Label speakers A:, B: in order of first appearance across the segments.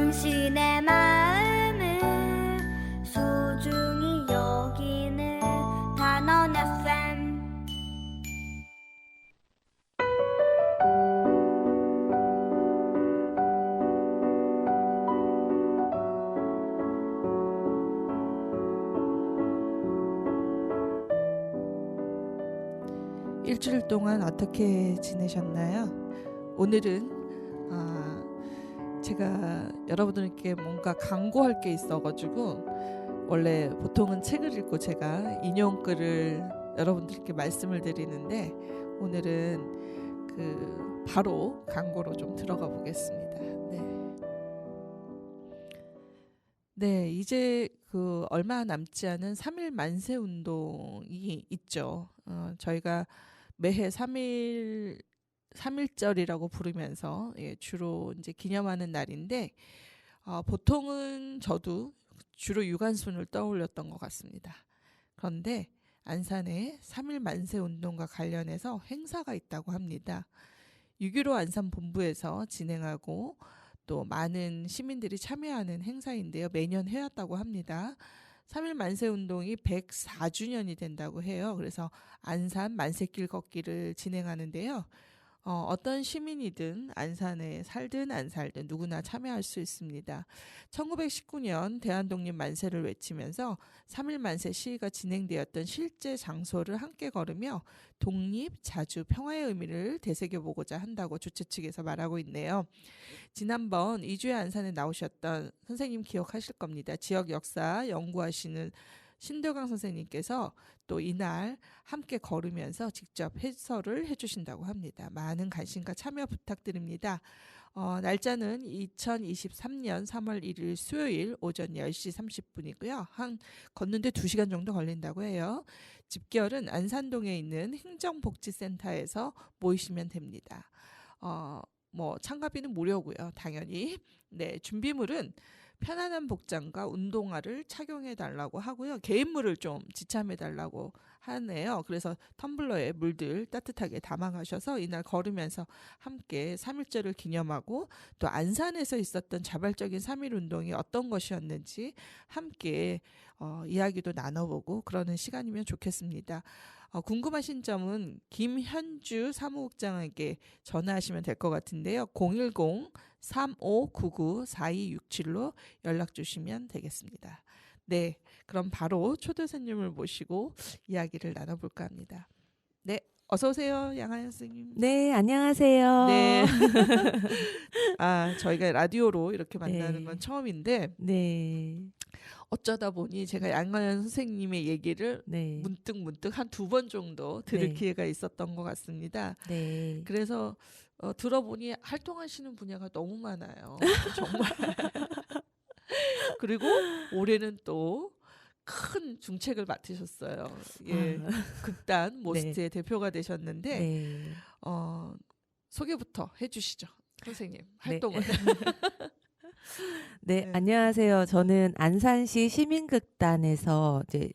A: 당신의 마음을 소중히 여기는 단원 FM.
B: 일주일 동안 어떻게 지내셨나요? 오늘은 제가 여러분들께 뭔가 광고할 게 있어가지고, 원래 보통은 책을 읽고 제가 인용글을 여러분들께 말씀을 드리는데, 오늘은 바로 광고로 좀 들어가 보겠습니다. 네, 이제 얼마 남지 않은 3일 만세 운동이 있죠. 저희가 매해 3.1절이라고 부르면서 주로 이제 기념하는 날인데, 보통은 저도 주로 유관순을 떠올렸던 것 같습니다. 그런데 안산에 3.1 만세 운동과 관련해서 행사가 있다고 합니다. 6.15 안산 본부에서 진행하고 또 많은 시민들이 참여하는 행사인데요. 매년 해왔다고 합니다. 3.1 만세 운동이 104주년이 된다고 해요. 그래서 안산 만세길 걷기를 진행하는데요. 어떤 시민이든 안산에 살든 안 살든 누구나 참여할 수 있습니다. 1919년 대한독립 만세를 외치면서 3.1 만세 시위가 진행되었던 실제 장소를 함께 걸으며 독립, 자주, 평화의 의미를 되새겨보고자 한다고 주최 측에서 말하고 있네요. 지난번 이주의 안산에 나오셨던 선생님 기억하실 겁니다. 지역 역사 연구하시는 신대강 선생님께서 또 이날 함께 걸으면서 직접 해설을 해주신다고 합니다. 많은 관심과 참여 부탁드립니다. 날짜는 2023년 3월 1일 수요일 오전 10시 30분이고요. 걷는데 2시간 정도 걸린다고 해요. 집결은 안산동에 있는 행정복지센터에서 모이시면 됩니다. 참가비는 무료고요. 당연히. 네, 준비물은 편안한 복장과 운동화를 착용해 달라고 하고요. 개인물을 좀 지참해 달라고 하네요. 그래서 텀블러에 물들 따뜻하게 담아가셔서 이날 걸으면서 함께 3.1절을 기념하고 또 안산에서 있었던 자발적인 3.1 운동이 어떤 것이었는지 함께 이야기도 나눠보고 그러는 시간이면 좋겠습니다. 궁금하신 점은 김현주 사무국장에게 전화하시면 될 것 같은데요. 010-3599-4267로 연락 주시면 되겠습니다. 네, 그럼 바로 초대선생님을 모시고 이야기를 나눠볼까 합니다. 네, 어서 오세요, 양하연 선생님.
C: 네, 안녕하세요.
B: 네. 저희가 라디오로 이렇게 만나는
C: 네.
B: 건 처음인데,
C: 네.
B: 어쩌다 보니 제가 양하연 선생님의 얘기를
C: 네.
B: 문득 한 2번 정도 들을
C: 네.
B: 기회가 있었던 것 같습니다.
C: 네.
B: 그래서 들어보니 활동하시는 분야가 너무 많아요. 정말. 그리고 올해는 또 큰 중책을 맡으셨어요. 예, 극단 모스트의 대표가 되셨는데
C: 네.
B: 소개부터 해주시죠, 선생님. 활동을.
C: 네,
B: 네.
C: 안녕하세요. 저는 안산시 시민극단에서 이제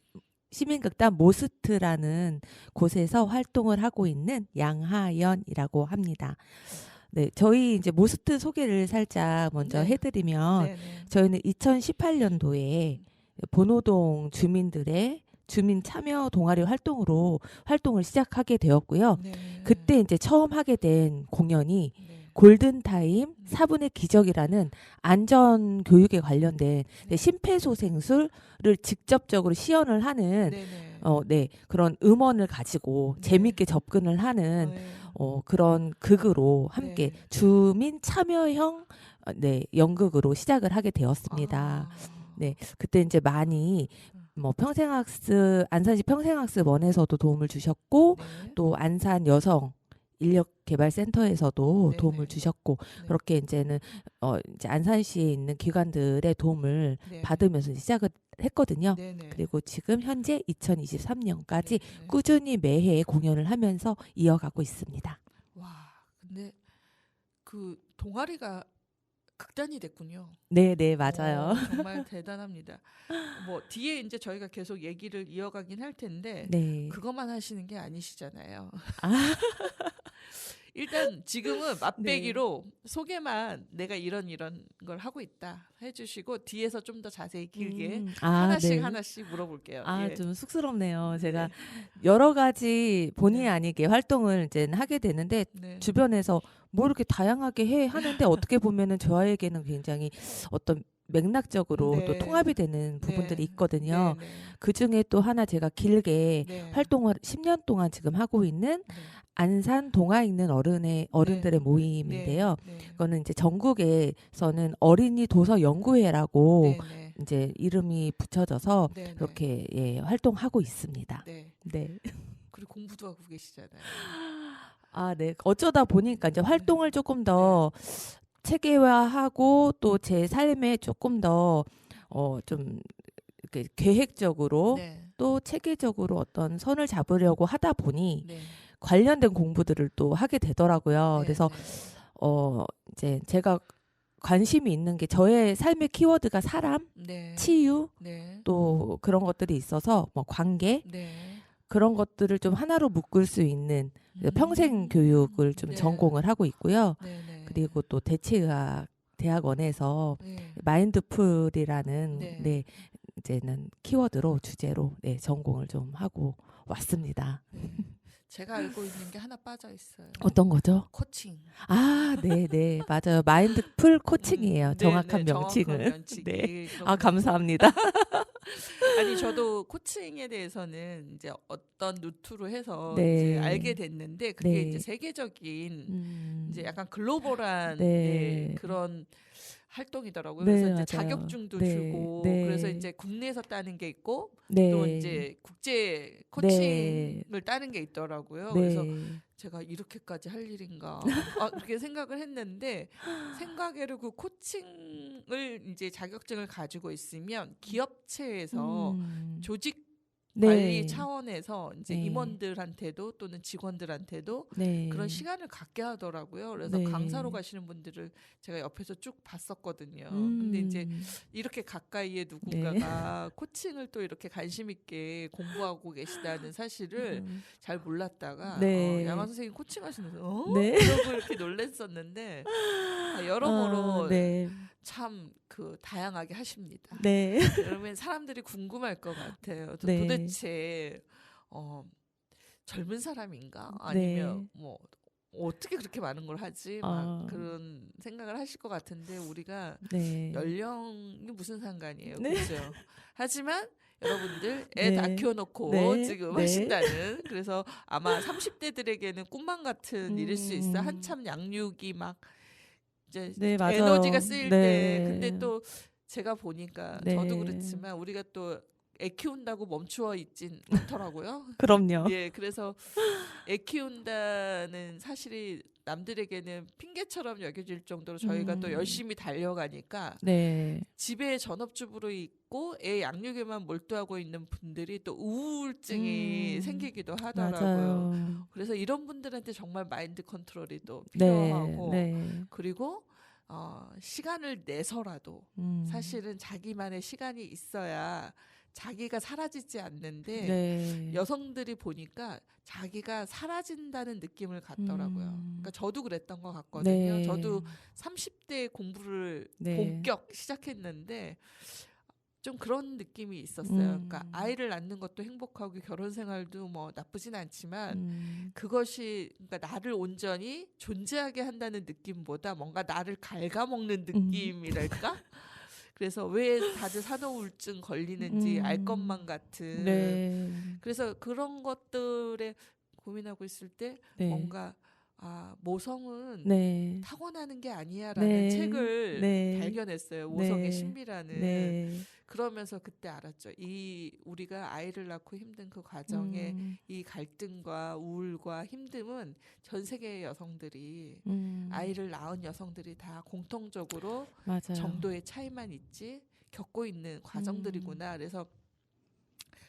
C: 시민극단 모스트라는 곳에서 활동을 하고 있는 양하연이라고 합니다. 네, 저희 이제 모스트 소개를 살짝 먼저
B: 네.
C: 해드리면
B: 네네.
C: 저희는 2018년도에 본호동 주민들의 주민 참여 동아리 활동으로 활동을 시작하게 되었고요.
B: 네.
C: 그때 이제 처음 하게 된 공연이
B: 네.
C: 골든타임 4분의 기적이라는 안전 교육에 관련된 심폐소생술을 직접적으로 시연을 하는
B: 네네.
C: 네, 그런 음원을 가지고
B: 네.
C: 재밌게 접근을 하는
B: 네.
C: 그런 극으로 함께
B: 네.
C: 주민 참여형 연극으로 시작을 하게 되었습니다. 네, 그때 이제 많이 평생학습 안산시 평생학습 원에서도 도움을 주셨고
B: 네.
C: 또 안산 여성 인력개발센터에서도
B: 네네.
C: 도움을 주셨고
B: 네.
C: 그렇게 이제는 이제 안산시에 있는 기관들의 도움을
B: 네.
C: 받으면서 시작을 했거든요.
B: 네네.
C: 그리고 지금 현재 2023년까지
B: 네.
C: 꾸준히 매해 공연을 하면서 이어가고 있습니다.
B: 와, 근데 그 동아리가 극단이 됐군요.
C: 네, 네, 맞아요.
B: 정말 대단합니다. 뒤에 이제 저희가 계속 얘기를 이어가긴 할 텐데
C: 네.
B: 그것만 하시는 게 아니시잖아요.
C: 아,
B: 일단 지금은 맛배기로 소개만 내가 이런 걸 하고 있다 해주시고 뒤에서 좀 더 자세히 길게 하나씩
C: 네.
B: 하나씩 물어볼게요.
C: 아,
B: 예.
C: 좀 쑥스럽네요. 제가
B: 네.
C: 여러 가지 본의
B: 네.
C: 아니게 활동을 이제 하게 되는데
B: 네.
C: 주변에서 뭐 이렇게 다양하게 해 하는데 어떻게 보면은 저에게는 굉장히 어떤 맥락적으로
B: 네.
C: 또 통합이 되는 부분들이
B: 네.
C: 있거든요.
B: 네, 네.
C: 그 중에 또 하나 제가 길게
B: 네.
C: 활동을 10년 동안 지금 하고 있는
B: 네.
C: 안산 동화 읽는 어른들의 모임인데요.
B: 네.
C: 이거는 이제 전국에서는 어린이 도서 연구회라고
B: 네. 네.
C: 이제 이름이 붙여져서
B: 네. 네.
C: 그렇게 예, 활동하고 있습니다.
B: 네.
C: 네.
B: 그리고 공부도 하고 계시잖아요.
C: 아, 네. 어쩌다 보니까 이제 활동을 조금 더 체계화하고 또 제 삶에 조금 더 좀 이렇게 계획적으로
B: 네.
C: 또 체계적으로 어떤 선을 잡으려고 하다 보니
B: 네.
C: 관련된 공부들을 또 하게 되더라고요.
B: 네.
C: 그래서
B: 네.
C: 이제 제가 관심이 있는 게 저의 삶의 키워드가 사람,
B: 네.
C: 치유,
B: 네.
C: 또 그런 것들이 있어서 뭐 관계
B: 네.
C: 그런 것들을 좀 하나로 묶을 수 있는 평생 교육을 좀
B: 네.
C: 전공을 하고 있고요.
B: 네. 네.
C: 그리고 또 대체의학 대학원에서
B: 네.
C: 마인드풀이라는
B: 네.
C: 네, 이제는 키워드로 주제로 네, 전공을 좀 하고 왔습니다.
B: 네. 제가 알고 있는 게 하나 빠져 있어요.
C: 어떤 거죠?
B: 코칭.
C: 아, 네, 네, 맞아요. 마인드풀 코칭이에요.
B: 네,
C: 정확한
B: 네,
C: 명칭은.
B: 정확한 면칭이.
C: 네.
B: 그런
C: 아,
B: 거.
C: 감사합니다.
B: 아니 저도 코칭에 대해서는 이제 어떤 루트로 해서
C: 네.
B: 이제 알게 됐는데 그게
C: 네.
B: 이제 세계적인 이제 약간 글로벌한
C: 네.
B: 예, 그런 활동이더라고요.
C: 네,
B: 그래서 이제
C: 맞아요.
B: 자격증도
C: 네,
B: 주고
C: 네.
B: 그래서 이제 국내에서 따는 게 있고
C: 네.
B: 또 이제 국제 코칭을 따는 게 있더라고요.
C: 네.
B: 그래서 제가 이렇게까지 할 일인가 그렇게 생각을 했는데 생각외로 그 코칭을 이제 자격증을 가지고 있으면 기업체에서 조직
C: 네.
B: 관리 차원에서 이제
C: 네.
B: 임원들한테도 또는 직원들한테도
C: 네.
B: 그런 시간을 갖게 하더라고요. 그래서
C: 네.
B: 강사로 가시는 분들을 제가 옆에서 쭉 봤었거든요. 근데 이제 이렇게 가까이에 누군가가 코칭을 또 이렇게 관심 있게 공부하고 계시다는 사실을 잘 몰랐다가
C: 네.
B: 양화 선생님 코칭하시면서
C: 네.
B: 이러고 이렇게 놀랐었는데 여러모로
C: 네.
B: 참 그 다양하게 하십니다.
C: 네.
B: 그러면 사람들이 궁금할 것 같아요.
C: 네.
B: 도대체 젊은 사람인가 아니면 뭐 어떻게 그렇게 많은 걸 하지 막 그런 생각을 하실 것 같은데 우리가
C: 네.
B: 연령이 무슨 상관이에요,
C: 네.
B: 그렇죠? 하지만 여러분들 애
C: 네.
B: 다 키워놓고
C: 네.
B: 지금
C: 네.
B: 하신다는 그래서 아마 30대들에게는 꿈만 같은 일일 수 있어. 한참 양육이 막 이제
C: 네, 맞아요.
B: 에너지가 쓰일 때
C: 네.
B: 근데 또 제가 보니까
C: 네.
B: 저도 그렇지만 우리가 또 애 키운다고 멈추어 있진 않더라고요.
C: 그럼요.
B: 예, 그래서 애 키운다는 사실이 남들에게는 핑계처럼 여겨질 정도로 저희가 또 열심히 달려가니까
C: 네.
B: 집에 전업주부로 있고 애 양육에만 몰두하고 있는 분들이 또 우울증이 생기기도 하더라고요.
C: 맞아요.
B: 그래서 이런 분들한테 정말 마인드 컨트롤이 또
C: 네.
B: 필요하고
C: 네.
B: 그리고 시간을 내서라도 사실은 자기만의 시간이 있어야 자기가 사라지지 않는데
C: 네.
B: 여성들이 보니까 자기가 사라진다는 느낌을 갖더라고요. 그러니까 저도 그랬던 것 같거든요.
C: 네.
B: 저도 30대 공부를
C: 네.
B: 본격 시작했는데 좀 그런 느낌이 있었어요. 그러니까 아이를 낳는 것도 행복하고 결혼 생활도 뭐 나쁘진 않지만 그것이 그러니까 나를 온전히 존재하게 한다는 느낌보다 뭔가 나를 갉아먹는 느낌이랄까? 그래서 왜 다들 산후우울증 걸리는지 알 것만 같은.
C: 네.
B: 그래서 그런 것들에 고민하고 있을 때
C: 네.
B: 뭔가 모성은
C: 네.
B: 타고나는 게 아니야라는
C: 네.
B: 책을
C: 네.
B: 발견했어요. 모성의
C: 네.
B: 신비라는.
C: 네.
B: 그러면서 그때 알았죠. 우리가 아이를 낳고 힘든 그 과정에 이 갈등과 우울과 힘듦은 전 세계의 여성들이 아이를 낳은 여성들이 다 공통적으로
C: 맞아요.
B: 정도의 차이만 있지 겪고 있는 과정들이구나. 그래서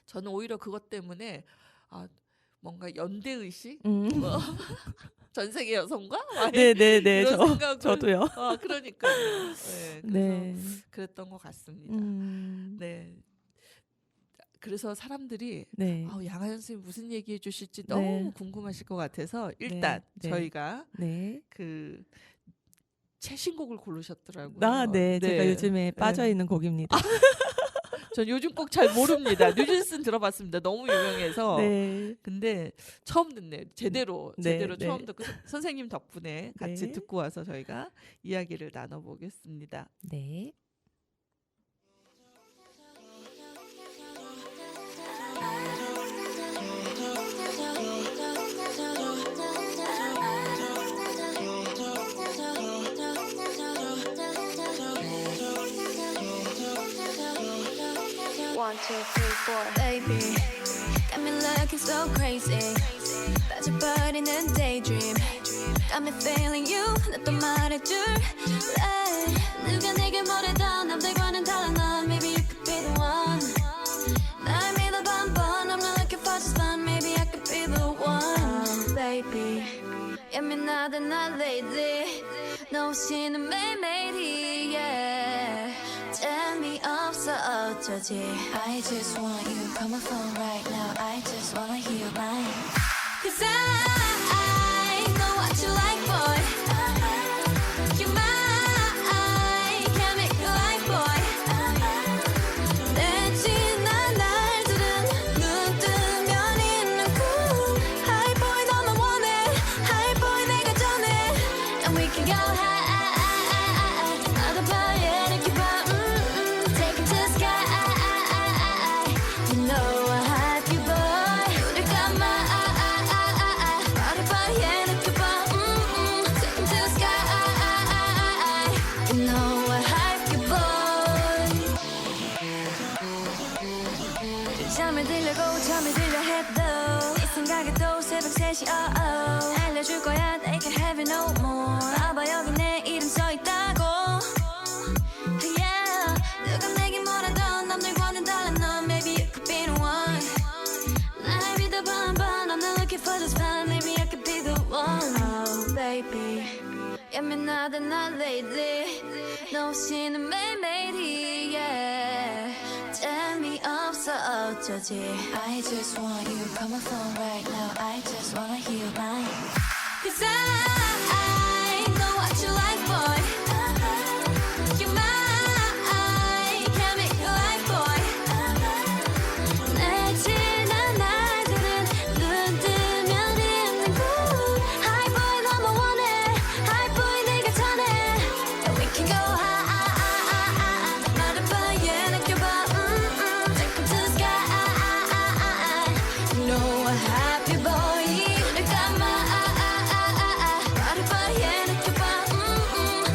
B: 저는 오히려 그것 때문에 뭔가 연대 의식, 전 세계 여성과
C: 네네네.
B: 이런 생각을
C: 저도요.
B: 그러니까요. 네, 그래서
C: 네.
B: 그랬던 것 같습니다. 네. 그래서 사람들이
C: 네.
B: 양하연 선생님 무슨 얘기해 주실지
C: 네.
B: 너무 궁금하실 것 같아서 일단
C: 네.
B: 저희가
C: 네.
B: 그 최신곡을 고르셨더라고요.
C: 네. 제가 요즘에 빠져 있는 곡입니다.
B: 전 요즘 곡 잘 모릅니다. 뉴진스는 들어봤습니다. 너무 유명해서.
C: 네.
B: 근데 처음 듣네요. 제대로
C: 네,
B: 처음
C: 네.
B: 듣고 선생님 덕분에 같이
C: 네.
B: 듣고 와서 저희가 이야기를 나눠보겠습니다.
C: 네.
A: One, two, three, four. Baby, got me looking so crazy. 빠져버리는 daydream. Got me feeling you. 나 또 말해줄래? 누가 내게 뭐래도 남들과는 달라 넌. Maybe you could be the one. 날 믿어봐 한번. I'm not looking for just fun. Maybe I could be the one. Baby, 예민하다 나 lately. 너 없이는 매일매일이 yeah. 재미없어 어쩌지. I just want you. Call my phone right now. I just wanna hear your line. Cause I know what you like, boy. You're mine. Can't make you like, boy. 내 지난 날들은 눈 뜨면 있는 cool. High boy 너만 원해. High boy 내가 전해. And we can go high. 어느 밤에 느껴 봐. Take it to the sky. You know I have you, boy. 눈을 감아. 어느 밤에 느껴 봐. Take it to the sky. You know I have you, boy. 잠을 들려 해도 이 생각에도 새벽 3시 알려줄 거야 they can have it no more. 봐봐 여기 내 이름 써있다고. Yeah. 누가 내게 뭐라던 남들과는 달라 넌. Maybe you could be the one. 날 믿어봐 한번. I'm not looking for just fun. Maybe I could be the one. Oh baby, 예민하다 나 lately. 너 없이는 매일매일이 yeah. 재미없어 어쩌지. I just want you. Call my phone right now. I just wanna hear your line. Cause I know what you like, boy. You're mine. Can't make you like, boy. 내 지난 날들은 눈 뜨면 있는 cool. High boy 너만 원해. High boy 내가 전해. And we can go high. 어느 밤에 느껴봐. Take it to the sky. You know I have you, boy. 눈을 감아. 어느 밤에 느껴봐.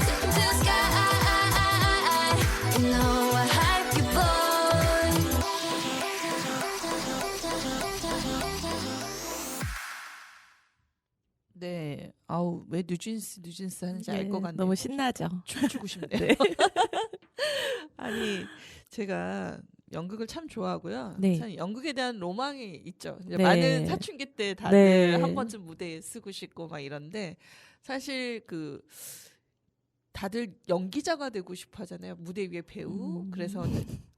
A: Take it to the sky. You know I have you, boy.
B: 네, 왜 뉴진스 하는지 알 것
C: 네,
B: 같네요.
C: 너무 신나죠.
B: 춤추고 싶네요. 아니 제가 연극을 참 좋아하고요.
C: 네.
B: 참 연극에 대한 로망이 있죠. 이제
C: 네.
B: 많은 사춘기 때 다들
C: 네.
B: 한 번쯤 무대에 쓰고 싶고 막 이런데 사실 다들 연기자가 되고 싶어 하잖아요. 무대 위에 배우. 그래서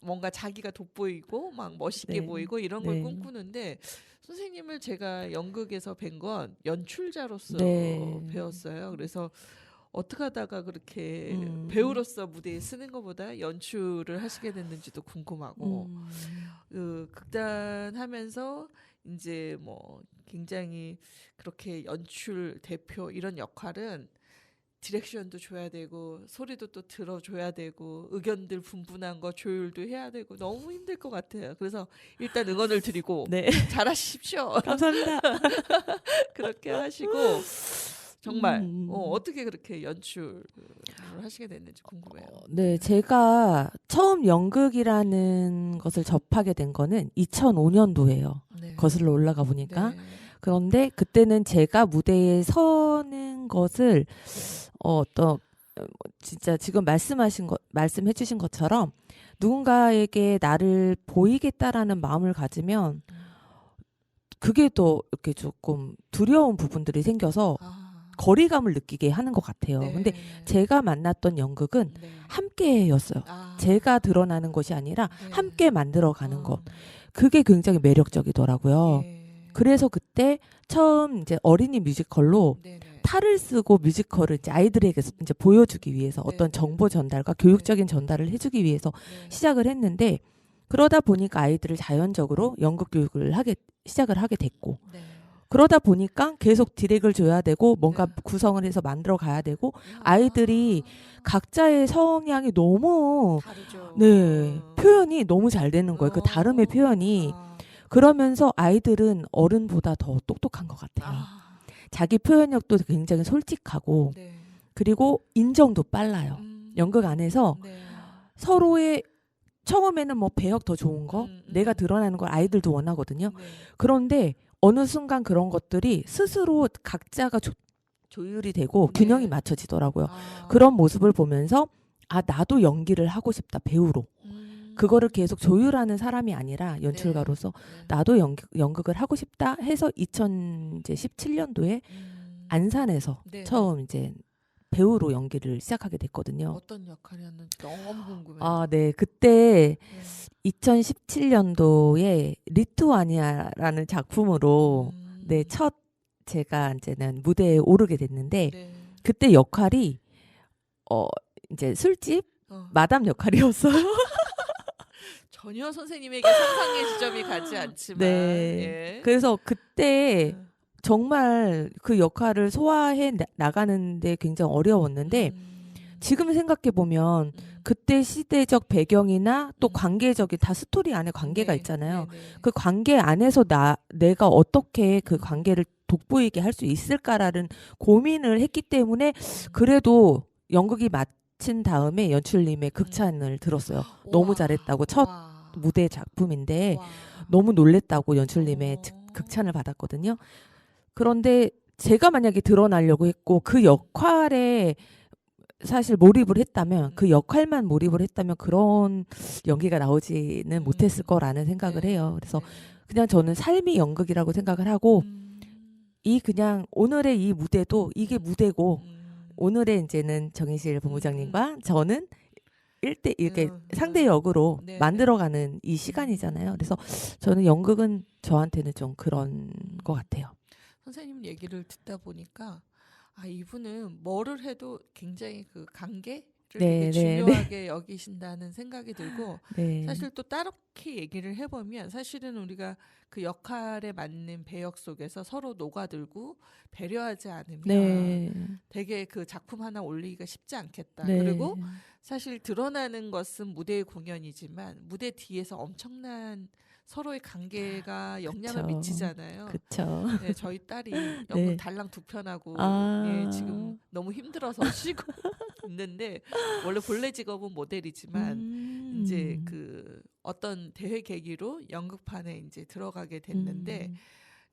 B: 뭔가 자기가 돋보이고 막 멋있게
C: 네.
B: 보이고 이런 걸
C: 네.
B: 꿈꾸는데 선생님을 제가 연극에서 뵌 건 연출자로서
C: 네.
B: 배웠어요. 그래서 어떻게 하다가 그렇게
C: 음.
B: 배우로서 무대에 쓰는 것보다 연출을 하시게 됐는지도 궁금하고 극단 하면서 이제 뭐 굉장히 그렇게 연출 대표 이런 역할은 디렉션도 줘야 되고 소리도 또 들어줘야 되고 의견들 분분한 거 조율도 해야 되고 너무 힘들 것 같아요. 그래서 일단 응원을 드리고
C: 네.
B: 잘하십시오.
C: 감사합니다.
B: 그렇게 하시고 정말
C: 음.
B: 어떻게 그렇게 연출을 하시게 됐는지 궁금해요.
C: 네, 제가 처음 연극이라는 것을 접하게 된 거는 2005년도예요.
B: 네.
C: 거슬러 올라가 보니까.
B: 네.
C: 그런데 그때는 제가 무대에 서는 것을 진짜 지금 말씀해 주신 것처럼 누군가에게 나를 보이겠다라는 마음을 가지면 그게 더 이렇게 조금 두려운 부분들이 생겨서 거리감을 느끼게 하는 것 같아요.
B: 네.
C: 근데 제가 만났던 연극은
B: 네.
C: 함께였어요. 제가 드러나는 것이 아니라
B: 네.
C: 함께 만들어가는 것. 그게 굉장히 매력적이더라고요.
B: 예.
C: 그래서 그때 처음 이제 어린이 뮤지컬로
B: 네네.
C: 탈을 쓰고 뮤지컬을 이제 아이들에게 이제 보여주기 위해서 어떤
B: 네.
C: 정보 전달과 교육적인 전달을 해주기 위해서
B: 네.
C: 시작을 했는데 그러다 보니까 아이들을 자연적으로 연극 교육을 시작을 하게 됐고
B: 네.
C: 그러다 보니까 계속 디렉을 줘야 되고 뭔가
B: 네.
C: 구성을 해서 만들어 가야 되고
B: 아.
C: 아이들이 각자의 성향이 너무
B: 다르죠.
C: 네 표현이 너무 잘 되는 거예요. 그 다름의 표현이.
B: 아.
C: 그러면서 아이들은 어른보다 더 똑똑한 것 같아요.
B: 아.
C: 자기 표현력도 굉장히 솔직하고
B: 네.
C: 그리고 인정도 빨라요. 연극 안에서
B: 네.
C: 서로의 처음에는 뭐 배역 더 좋은 거 내가 드러나는 걸 아이들도 원하거든요.
B: 네.
C: 그런데 어느 순간 그런 것들이 스스로 각자가 조율이 되고
B: 네.
C: 균형이 맞춰지더라고요.
B: 아.
C: 그런 모습을 보면서 아 나도 연기를 하고 싶다 배우로. 그거를 계속 조율하는 사람이 아니라 연출가로서
B: 네.
C: 나도 연극을 하고 싶다 해서 2017년도에 안산에서
B: 네.
C: 처음 이제 배우로 연기를 시작하게 됐거든요.
B: 어떤 역할이었는지 너무 궁금해요.
C: 아, 네. 그때
B: 네.
C: 2017년도에 리투아니아라는 작품으로 네,
B: 음.
C: 첫 제가 이제는 무대에 오르게 됐는데
B: 네.
C: 그때 역할이 이제 술집
B: 어.
C: 마담 역할이었어요.
B: 전혀 선생님에게 상상의 지점이 가지 않지만
C: 네.
B: 예.
C: 그래서 그때
B: 음.
C: 정말 그 역할을 소화해 나가는데 굉장히 어려웠는데 지금 생각해 보면 그때 시대적 배경이나 또 관계적인 다 스토리 안에 관계가
B: 네.
C: 있잖아요.
B: 네, 네.
C: 그 관계 안에서 내가 어떻게 그 관계를 돋보이게 할 수 있을까라는 고민을 했기 때문에 그래도 연극이 마친 다음에 연출님의 극찬을 들었어요. 너무
B: 와.
C: 잘했다고 첫
B: 와.
C: 무대 작품인데
B: 와.
C: 너무 놀랬다고 연출님의
B: 어.
C: 극찬을 받았거든요. 그런데 제가 만약에 드러나려고 했고 그 역할에 사실 몰입을 했다면 그 역할만 몰입을 했다면 그런 연기가 나오지는 못했을 거라는 생각을 해요. 그래서
B: 네.
C: 그냥 저는 삶이 연극이라고 생각을 하고 이 그냥 오늘의 이 무대도 이게 무대고 오늘의 이제는 정인실 본부장님과 저는 이렇게 상대 역으로
B: 네,
C: 만들어가는 이 시간이잖아요. 그래서 저는 연극은 저한테는 좀 그런 것 같아요.
B: 선생님 얘기를 듣다 보니까 아 이분은 뭐를 해도 굉장히 그 관계를 되게 중요하게 여기신다는 생각이 들고
C: 네.
B: 사실 또 따롭게 얘기를 해보면 사실은 우리가 그 역할에 맞는 배역 속에서 서로 녹아들고 배려하지 않으면
C: 네.
B: 되게 그 작품 하나 올리기가 쉽지 않겠다.
C: 네.
B: 그리고 사실 드러나는 것은 무대의 공연이지만 무대 뒤에서 엄청난 서로의 관계가 영향을
C: 그쵸.
B: 미치잖아요.
C: 그쵸.
B: 네, 저희 딸이 연극
C: 네.
B: 달랑 2편 하고
C: 아.
B: 예, 지금 너무 힘들어서 쉬고 있는데 원래 본래 직업은 모델이지만 이제 그 어떤 대회 계기로 연극판에 이제 들어가게 됐는데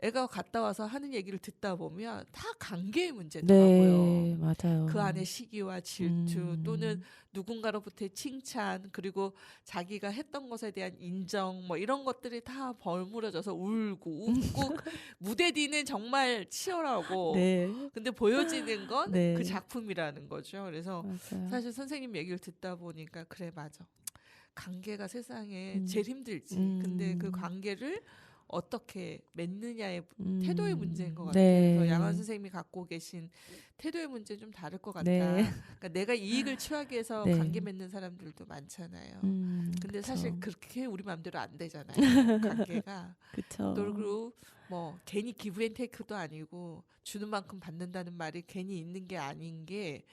B: 애가 갔다 와서 하는 얘기를 듣다 보면 다 관계의 문제더라고요.
C: 네, 맞아요.
B: 그 안에 시기와 질투 또는 누군가로부터의 칭찬 그리고 자기가 했던 것에 대한 인정 뭐 이런 것들이 다 버무려져서 울고 웃고 무대 뒤는 정말 치열하고
C: 네.
B: 근데 보여지는 건 그
C: 네.
B: 작품이라는 거죠. 그래서
C: 맞아요.
B: 사실 선생님 얘기를 듣다 보니까 그래 맞아. 관계가 세상에
C: 음.
B: 제일 힘들지. 근데 그 관계를 어떻게 맺느냐의 태도의 문제인 것 같아요.
C: 네.
B: 그래서 양환 선생님이 갖고 계신 태도의 문제는 좀 다를 것 같다.
C: 네.
B: 그러니까 내가 이익을 취하기 위해서
C: 네.
B: 관계 맺는 사람들도 많잖아요. 근데
C: 그쵸.
B: 사실 그렇게 우리 마음대로 안 되잖아요. 관계가.
C: 그쵸.
B: 또 그리고 뭐 괜히 기브앤테이크도 아니고 주는 만큼 받는다는 말이 괜히 있는 게 아닌 게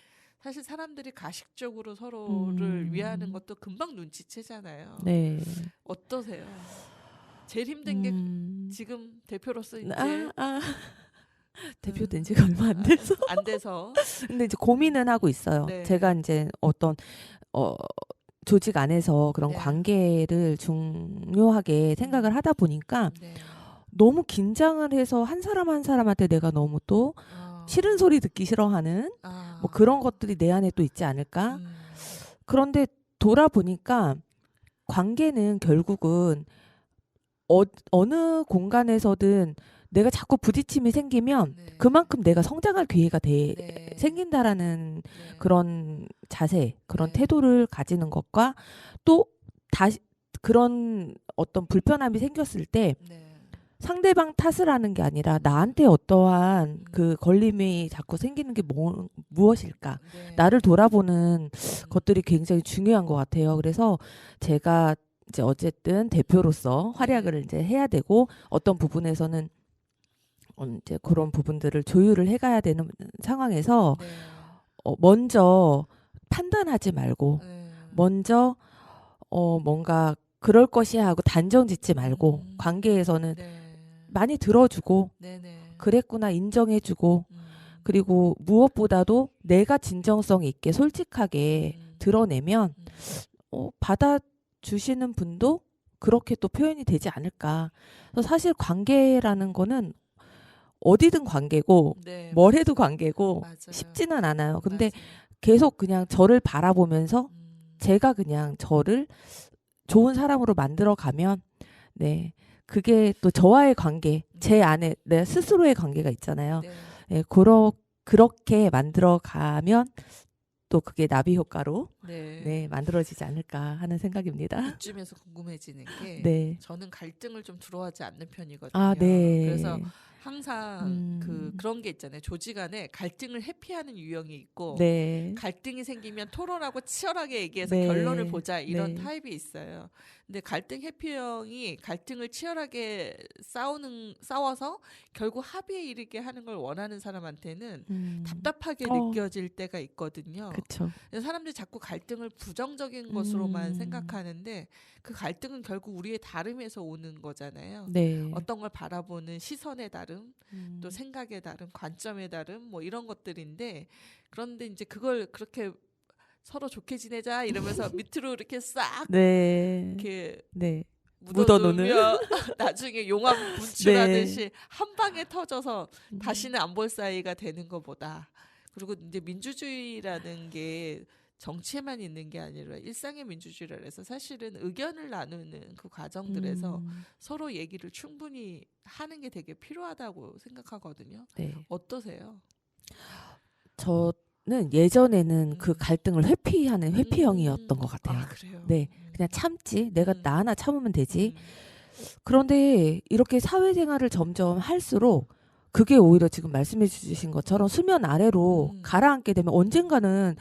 B: 사실 사람들이 가식적으로 서로를 위하는 것도 금방 눈치채잖아요.
C: 네.
B: 어떠세요? 제일 힘든 게 지금 대표로서 이제
C: 대표된 지가 얼마 안 돼서.
B: 안 돼서
C: 근데 이제 고민은 하고 있어요.
B: 네.
C: 제가 이제 어떤 조직 안에서 그런
B: 네.
C: 관계를 중요하게 생각을 하다 보니까
B: 네.
C: 너무 긴장을 해서 한 사람 한 사람한테 내가 너무 또 싫은 소리 듣기 싫어하는 뭐 그런 것들이 내 안에 또 있지 않을까? 그런데 돌아보니까 관계는 결국은 어느 공간에서든 내가 자꾸 부딪힘이 생기면
B: 네.
C: 그만큼 내가 성장할 기회가
B: 네.
C: 생긴다라는
B: 네.
C: 그런 자세, 그런
B: 네.
C: 태도를 가지는 것과 또 다시 그런 어떤 불편함이 생겼을 때
B: 네.
C: 상대방 탓을 하는 게 아니라 나한테 어떠한 그 걸림이 자꾸 생기는 게 무엇일까?
B: 네.
C: 나를 돌아보는 것들이 굉장히 중요한 것 같아요. 그래서 제가 이제 어쨌든 대표로서 활약을 이제 해야 되고 어떤 부분에서는 이제 그런 부분들을 조율을 해가야 되는 상황에서
B: 네.
C: 먼저 판단하지 말고
B: 네.
C: 먼저 뭔가 그럴 것이야 하고 단정 짓지 말고 관계에서는
B: 네.
C: 많이 들어주고
B: 네네.
C: 그랬구나 인정해주고
B: 음.
C: 그리고 무엇보다도 내가 진정성 있게 솔직하게 드러내면 받아주시는 분도 그렇게 또 표현이 되지 않을까. 그래서 사실 관계라는 거는 어디든 관계고
B: 네,
C: 뭘 해도 관계고
B: 맞아요.
C: 쉽지는 않아요. 근데
B: 맞아요.
C: 계속 그냥 저를 바라보면서 제가 그냥 저를 좋은 사람으로 만들어 가면 네. 그게 또 저와의 관계, 제 안에 내 스스로의 관계가 있잖아요.
B: 네.
C: 네, 그렇게 만들어 가면 또 그게 나비 효과로
B: 네.
C: 네, 만들어지지 않을까 하는 생각입니다.
B: 이쯤에서 궁금해지는 게
C: 네.
B: 저는 갈등을 좀 두려워하지 않는 편이거든요.
C: 아, 네.
B: 그래서 항상 그런 게 있잖아요. 조직안에 갈등을 회피하는 유형이 있고
C: 네.
B: 갈등이 생기면 토론하고 치열하게 얘기해서
C: 네.
B: 결론을 보자 이런
C: 네.
B: 타입이 있어요. 근데 갈등 회피형이 갈등을 치열하게 싸워서 결국 합의에 이르게 하는 걸 원하는 사람한테는 답답하게 느껴질 때가 있거든요.
C: 그렇죠.
B: 그래서 사람들이 자꾸 갈등을 부정적인 것으로만 생각하는데 그 갈등은 결국 우리의 다름에서 오는 거잖아요.
C: 네.
B: 어떤 걸 바라보는 시선의 다름, 또 생각의 다름, 관점의 다름, 뭐 이런 것들인데 그런데 이제 그걸 그렇게 서로 좋게 지내자 이러면서 밑으로 이렇게 싹
C: 네.
B: 이렇게
C: 네.
B: 묻어놓으면 나중에 용암 분출하듯이
C: 네.
B: 한 방에 터져서 다시는 안 볼 사이가 되는 것보다 그리고 이제 민주주의라는 게 정치에만 있는 게 아니라 일상의 민주주의라 해서 사실은 의견을 나누는 그 과정들에서 서로 얘기를 충분히 하는 게 되게 필요하다고 생각하거든요.
C: 네.
B: 어떠세요?
C: 저는 예전에는 그 갈등을 회피하는 회피형이었던 것 같아요.
B: 아, 그래요?
C: 네. 그냥 참지. 내가 나 하나 참으면 되지.
B: 음.
C: 그런데 이렇게 사회생활을 점점 할수록 그게 오히려 지금 말씀해 주신 것처럼 수면 아래로 가라앉게 되면 언젠가는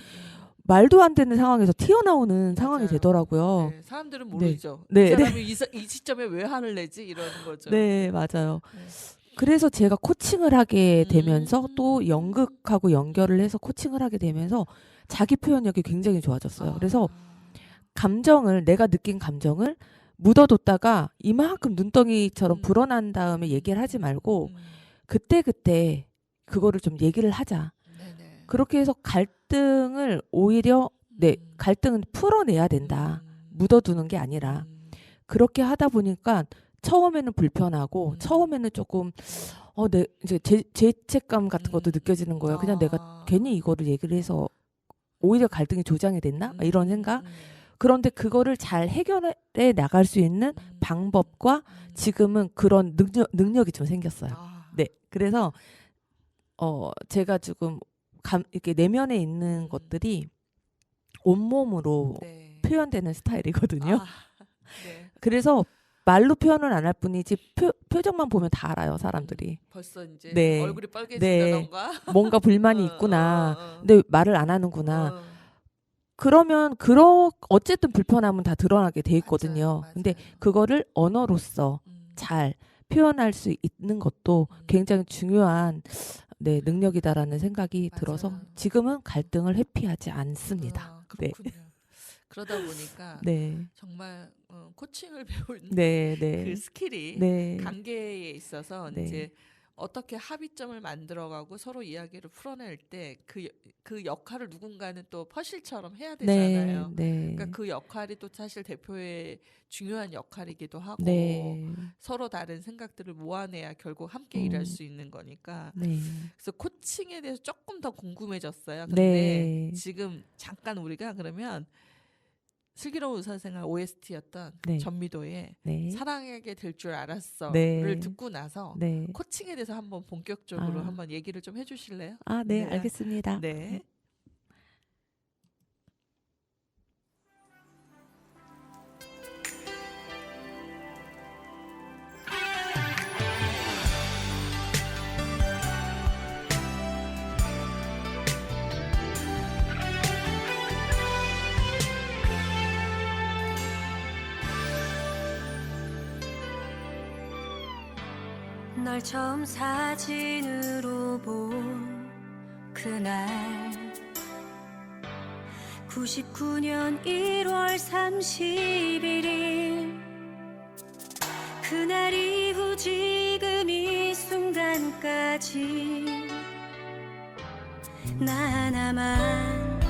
C: 말도 안 되는 상황에서 튀어나오는 상황이
B: 맞아요.
C: 되더라고요.
B: 네, 사람들은 모르죠.
C: 네.
B: 이 사람이 이 시점에 왜 화를 내지 이러는 거죠.
C: 네, 맞아요.
B: 네.
C: 그래서 제가 코칭을 하게 되면서 또 연극하고 연결을 해서 코칭을 하게 되면서 자기 표현력이 굉장히 좋아졌어요. 그래서 감정을 내가 느낀 감정을 묻어뒀다가 이만큼 눈덩이처럼 불어난 다음에 얘기를 하지 말고 그때 그거를 좀 얘기를 하자.
B: 네네.
C: 그렇게 해서 갈등을 오히려 갈등은 풀어내야 된다. 묻어두는 게 아니라 그렇게 하다 보니까 처음에는 불편하고 처음에는 조금 이제 죄책감 같은 것도 느껴지는 거예요. 그냥 내가 괜히 이거를 얘기를 해서 오히려 갈등이 조장이 됐나? 이런 생각. 그런데 그거를 잘 해결해 나갈 수 있는 방법과 지금은 그런 능력이 좀 생겼어요. 네. 그래서 제가 지금 이렇게 내면에 있는 것들이 온몸으로
B: 네.
C: 표현되는 스타일이거든요.
B: 네.
C: 그래서 말로 표현을 안 할 뿐이지 표정만 보면 다 알아요, 사람들이.
B: 벌써 이제
C: 네.
B: 얼굴이 빨개진다던가.
C: 뭔가 불만이 있구나. 근데 말을 안 하는구나.
B: 어.
C: 그러면 어쨌든 불편함은 다 드러나게 돼 있거든요.
B: 맞아요.
C: 근데 그거를 언어로서 잘 표현할 수 있는 것도 굉장히 중요한 능력이다라는 생각이
B: 맞아요.
C: 들어서 지금은 갈등을 회피하지 않습니다.
B: 그렇군요. 그러다 보니까
C: 네.
B: 정말 코칭을 배우는
C: 네,
B: 그 스킬이
C: 네.
B: 관계에 있어서
C: 네.
B: 이제 어떻게 합의점을 만들어가고 서로 이야기를 풀어낼 때 그 역할을 누군가는 또 퍼실처럼 해야 되잖아요.
C: 네.
B: 그러니까 그 역할이 또 사실 대표의 중요한 역할이기도 하고
C: 네.
B: 서로 다른 생각들을 모아내야 결국 함께 일할 수 있는 거니까.
C: 네.
B: 그래서 코칭에 대해서 조금 더 궁금해졌어요. 근데
C: 네.
B: 지금 잠깐 우리가 그러면 슬기로운 의사생활 OST였던
C: 네.
B: 전미도의
C: 네.
B: 사랑하게 될 줄 알았어를
C: 네.
B: 듣고 나서
C: 네.
B: 코칭에 대해서 한번 본격적으로
C: 아.
B: 한번 얘기를 좀 해주실래요?
C: 네,
B: 네.
C: 알겠습니다.
B: 네.
A: 널 처음 사진으로 본 그날 99년 1월 31일 그날 이후 지금 이 순간까지 나 하나만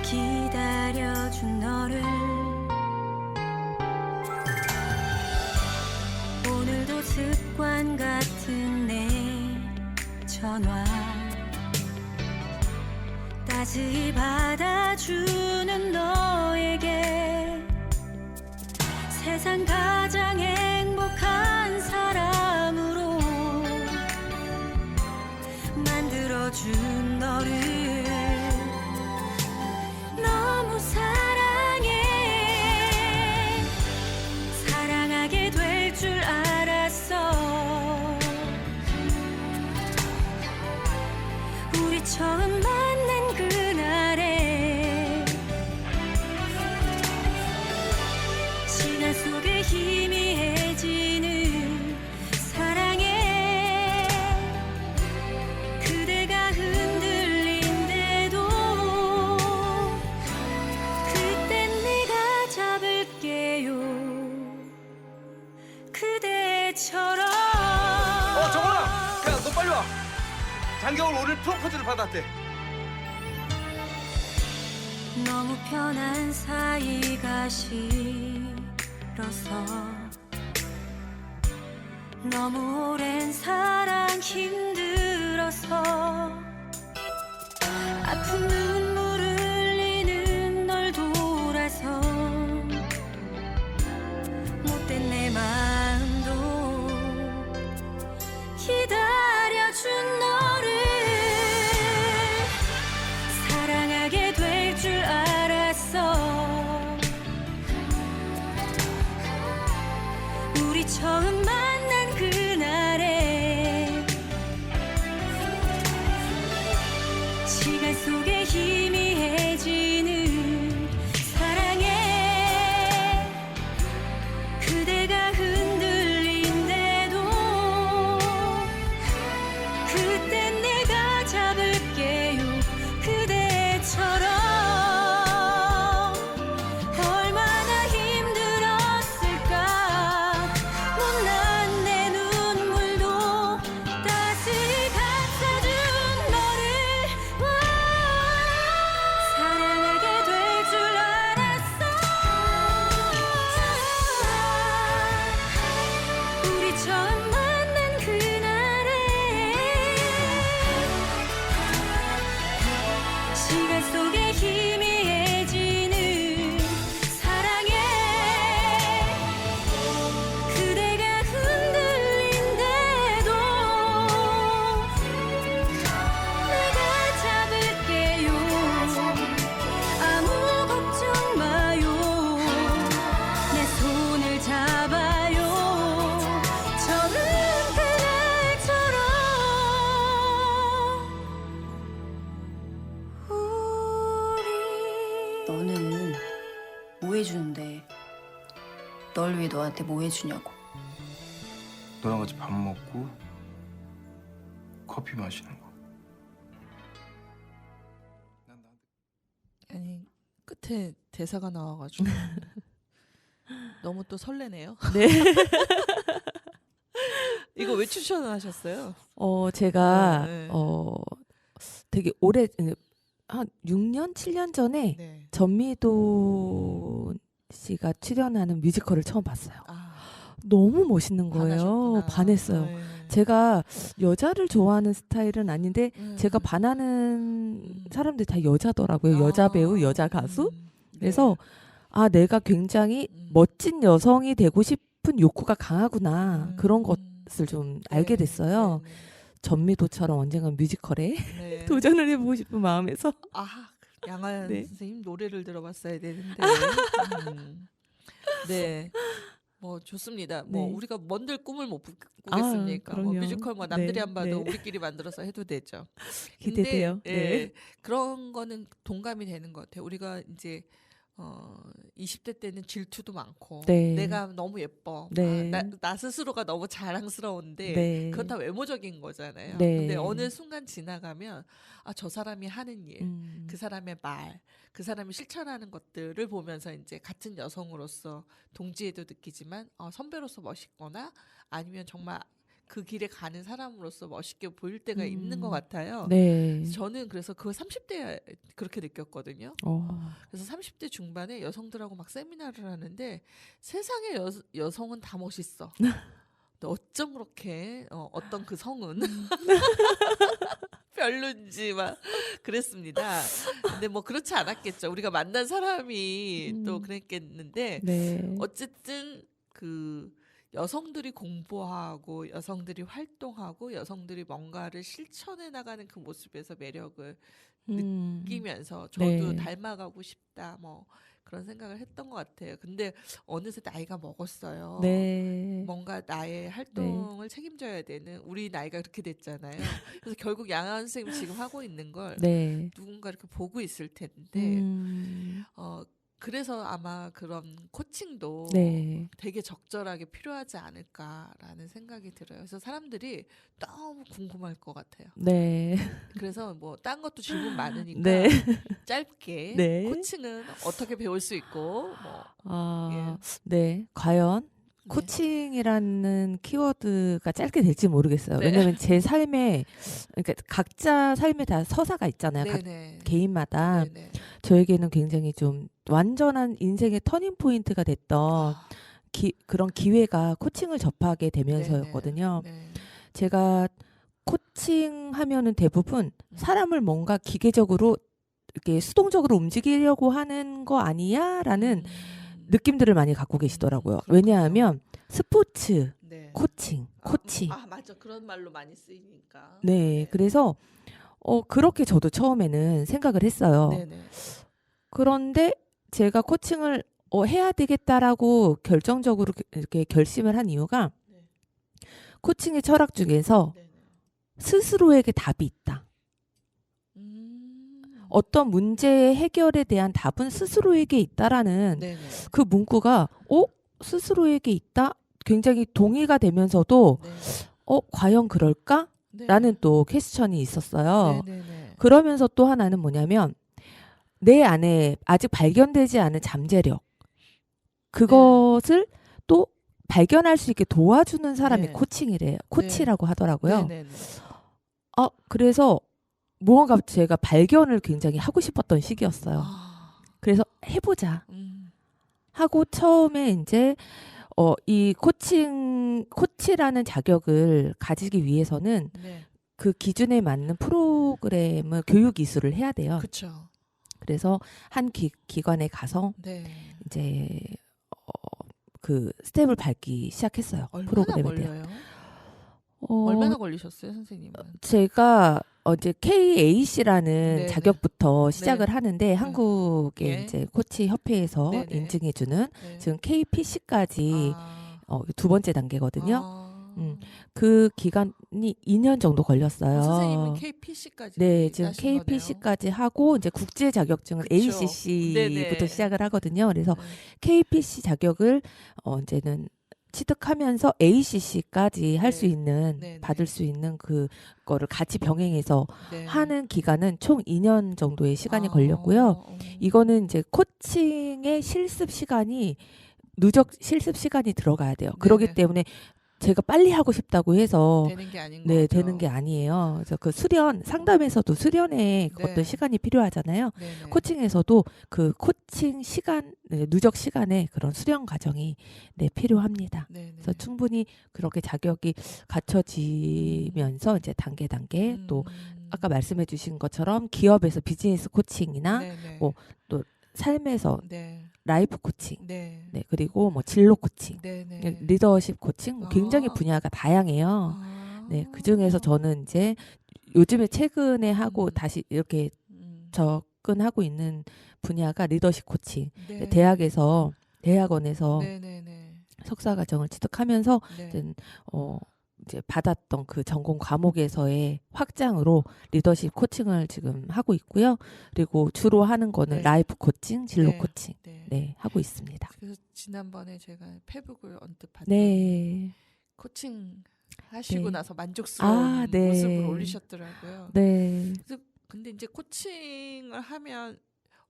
A: 기다려준 너를 오늘도 습관 같은 내 전화 따스히 받아주는 너에게 세상 가장 행복한 사람으로 만들어준 너를 너무 사랑해 사랑하게 될 줄 알았어 우리 처음 만난 그날에 시간 속에 희미해지는 사랑에 그대가 흔들린대도 그땐 내가 잡을게요 그대처럼
D: 정원아! 야, 너 빨리 와! 장겨울 오늘 프로포즈를 받았대.
A: 너무 편한 사이가 싫어서 너무 오랜 사랑 힘들어서 아픈 눈물 흘리는 널 돌아서 못된 내 마음도 기다려준 너를 사랑하게 될 줄 알았어 우리 처음 만난 그날에 시간 속에 희미해지는 사랑에 그대가 흔들린대도 그땐 내가 잡을게요 그대처럼 얼마나 힘들었을까 못난 내 눈물도 따스히 감싸준 너를 사랑하게 될 줄 알았어 우리 처음 만난 그날에 시간 속에 희미해지는 사랑에 그대가 흔들린대도 내가 잡을게요 아무 걱정 마요 내 손을 잡아요 처음 그날처럼
E: 너는 뭐 해주는데 널 위해 너한테 뭐 해주냐고.
D: 너랑 같이 밥 먹고 커피 마시는 거. 난 나한테
B: 아니 끝에 대사가 나와가지고 너무 또 설레네요.
C: 네.
B: 이거 왜 추천하셨어요?
C: 제가
B: 네.
C: 되게 오래 한 6년, 7년 전에
B: 네.
C: 전미도 씨가 출연하는 뮤지컬을 처음 봤어요.
B: 아,
C: 너무 멋있는 거예요.
B: 반하셨구나.
C: 반했어요.
B: 네.
C: 제가 여자를 좋아하는 스타일은 아닌데 제가
B: 음.
C: 반하는 사람들이 다 여자더라고요. 여자 배우, 여자 가수.
B: 네.
C: 그래서 내가 굉장히
B: 음.
C: 멋진 여성이 되고 싶은 욕구가 강하구나. 그런 것을 좀 알게
B: 네.
C: 됐어요.
B: 네,
C: 전미도처럼 언젠간 뮤지컬에
B: 네.
C: 도전을 해보고 싶은 마음에서.
B: 아, 양아연
C: 네.
B: 선생님 노래를 들어봤어야 되는데. 네. 뭐 좋습니다. 뭐
C: 네.
B: 우리가 뭔들 꿈을 못 꾸겠습니까? 뭐
C: 그럼요.
B: 뮤지컬 뭐 남들이
C: 네,
B: 안 봐도
C: 네.
B: 우리끼리 만들어서 해도 되죠.
C: 기대돼요.
B: 근데,
C: 네.
B: 예, 그런 거는 동감이 되는 것 같아요. 우리가 이제 20대 때는 질투도 많고
C: 네.
B: 내가 너무 예뻐.
C: 네.
B: 나 스스로가 너무 자랑스러운데
C: 네.
B: 그건 다 외모적인 거잖아요.
C: 네.
B: 근데 어느 순간 지나가면 저 사람이 하는 일, 그 사람의 말, 그 사람이 실천하는 것들을 보면서 이제 같은 여성으로서 동지애도 느끼지만 선배로서 멋있거나 아니면 정말 그 길에 가는 사람으로서 멋있게 보일 때가 있는 것 같아요.
C: 네.
B: 저는 그래서 그 30대에 그렇게 느꼈거든요. 그래서 30대 중반에 여성들하고 막 세미나를 하는데 세상의 여성은 다 멋있어. 근데 어쩜 그렇게 어떤 그 성은 별론지 막 그랬습니다. 근데 뭐 그렇지 않았겠죠. 우리가 만난 사람이 또 그랬겠는데
C: 네.
B: 어쨌든 그 여성들이 공부하고 여성들이 활동하고 여성들이 뭔가를 실천해 나가는 그 모습에서 매력을 느끼면서 저도
C: 네.
B: 닮아가고 싶다 뭐 그런 생각을 했던 것 같아요. 근데 어느새 나이가 먹었어요.
C: 네.
B: 뭔가 나의 활동을 책임져야 되는 우리 나이가 그렇게 됐잖아요. 그래서 결국 양아은 선생님 지금 하고 있는 걸
C: 네.
B: 누군가 이렇게 보고 있을 텐데 그래서 아마 그런 코칭도
C: 네.
B: 되게 적절하게 필요하지 않을까라는 생각이 들어요. 그래서 사람들이 너무 궁금할 것 같아요.
C: 네.
B: 그래서 뭐 딴 것도 질문 많으니까
C: 네.
B: 짧게
C: 네.
B: 코칭은 어떻게 배울 수 있고 뭐
C: 네. 과연
B: 네.
C: 코칭이라는 키워드가 짧게 될지 모르겠어요.
B: 네.
C: 왜냐하면 제 삶에 그러니까 각자 삶에 다 서사가 있잖아요. 각
B: 네네.
C: 개인마다
B: 네네.
C: 저에게는 굉장히 좀 완전한 인생의 터닝 포인트가 됐던 그런 기회가 코칭을 접하게 되면서였거든요.
B: 네.
C: 제가 코칭하면은 대부분 사람을 뭔가 기계적으로 이렇게 수동적으로 움직이려고 하는 거 아니야라는 느낌들을 많이 갖고 계시더라고요.
B: 그렇군요.
C: 왜냐하면 스포츠
B: 네.
C: 코칭, 코치.
B: 맞아. 그런 말로 많이 쓰이니까.
C: 네, 그래서 그렇게 저도 처음에는 생각을 했어요.
B: 네네.
C: 그런데 제가 코칭을 해야 되겠다라고 결정적으로 이렇게 결심을 한 이유가
B: 네.
C: 코칭의 철학 중에서
B: 네네.
C: 스스로에게 답이 있다. 어떤 문제의 해결에 대한 답은 스스로에게 있다라는
B: 네네.
C: 그 문구가 스스로에게 있다? 굉장히 동의가 되면서도
B: 네.
C: 과연 그럴까?
B: 네.
C: 라는 또 퀘스천이 있었어요.
B: 네네네.
C: 그러면서 또 하나는 뭐냐면 내 안에 아직 발견되지 않은 잠재력 그것을 또 발견할 수 있게 도와주는 사람이
B: 네.
C: 코치라고 하더라고요.
B: 네네네.
C: 그래서 무언가 제가 발견을 굉장히 하고 싶었던 시기였어요. 그래서 해보자 하고 처음에 이제 이 코치라는 자격을 가지기 위해서는
B: 네.
C: 그 기준에 맞는 프로그램을 교육 이수를 해야 돼요.
B: 그렇죠.
C: 그래서 한 기관에 가서
B: 네.
C: 이제 그 스텝을 밟기 시작했어요.
B: 얼마나
C: 프로그램에 대한.
B: 걸려요? 얼마나 걸리셨어요, 선생님은?
C: 제가 이제 KAC라는
B: 네네.
C: 자격부터 시작을 하는데 한국의
B: 예.
C: 이제 코치 협회에서
B: 네네.
C: 인증해주는
B: 네.
C: 지금 KPC까지 두 번째 단계거든요.
B: 아.
C: 그 기간이 2년 정도 걸렸어요.
B: 선생님은 KPC까지
C: 네, 지금
B: 따신 거네요.
C: KPC까지 하고 이제 국제 자격증은
B: 그쵸.
C: ACC부터
B: 네네.
C: 시작을 하거든요. 그래서
B: 네.
C: KPC 자격을 이제는 취득하면서 ACC까지 할 수
B: 네.
C: 있는
B: 네네.
C: 받을 수 있는 그거를 같이 병행해서
B: 네.
C: 하는 기간은 총 2년 정도의 시간이 걸렸고요. 이거는 이제 코칭의 실습 시간이 누적 실습 시간이 들어가야 돼요. 그렇기
B: 네네.
C: 때문에 제가 빨리 하고 싶다고 해서
B: 되는 게 아닌
C: 네,
B: 거죠.
C: 되는 게 아니에요. 그래서 그 상담에서도 수련의
B: 네.
C: 어떤 시간이 필요하잖아요.
B: 네네.
C: 코칭에서도 그 코칭 시간, 누적 시간에 그런 수련 과정이 필요합니다.
B: 네네.
C: 그래서 충분히 그렇게 자격이 갖춰지면서 이제 단계 또 아까 말씀해 주신 것처럼 기업에서 비즈니스 코칭이나
B: 네네.
C: 뭐 또 삶에서
B: 네.
C: 라이프 코칭,
B: 네.
C: 네, 그리고 뭐 진로 코칭,
B: 네네.
C: 리더십 코칭 굉장히
B: 아.
C: 분야가 다양해요.
B: 아.
C: 네, 그 중에서 저는 이제 요즘에 최근에 하고 다시 이렇게 접근하고 있는 분야가 리더십 코칭.
B: 네.
C: 대학원에서
B: 네네네.
C: 석사 과정을 취득하면서
B: 네.
C: 이제 이제 받았던 그 전공 과목에서의 확장으로 리더십 코칭을 지금 하고 있고요. 그리고 주로 하는 거는
B: 네.
C: 라이프 코칭, 진로
B: 네.
C: 코칭
B: 네.
C: 네, 하고 있습니다.
B: 그래서 지난번에 제가 페북을 언뜻 봤더니
C: 네.
B: 코칭 하시고
C: 네.
B: 나서 만족스러운
C: 네.
B: 모습을 올리셨더라고요.
C: 네.
B: 근데 이제 코칭을 하면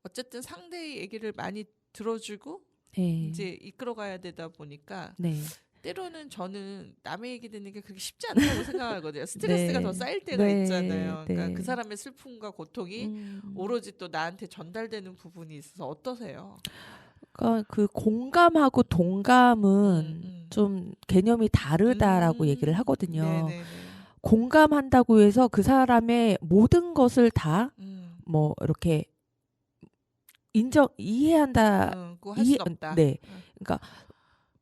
B: 어쨌든 상대의 얘기를 많이 들어주고
C: 네.
B: 이제 이끌어가야 되다 보니까
C: 네.
B: 때로는 저는 남의 얘기 듣는 게 그렇게 쉽지 않다고 생각하거든요. 스트레스가
C: 네.
B: 더 쌓일 때가
C: 네.
B: 있잖아요. 그러니까
C: 네.
B: 그 사람의 슬픔과 고통이 오로지 또 나한테 전달되는 부분이 있어서 어떠세요?
C: 그러니까 그 공감하고 동감은 좀 개념이 다르다라고 얘기를 하거든요.
B: 네네네.
C: 공감한다고 해서 그 사람의 모든 것을 다 뭐 이렇게 이해한다.
B: 그거 할 수는 없다.
C: 네. 그러니까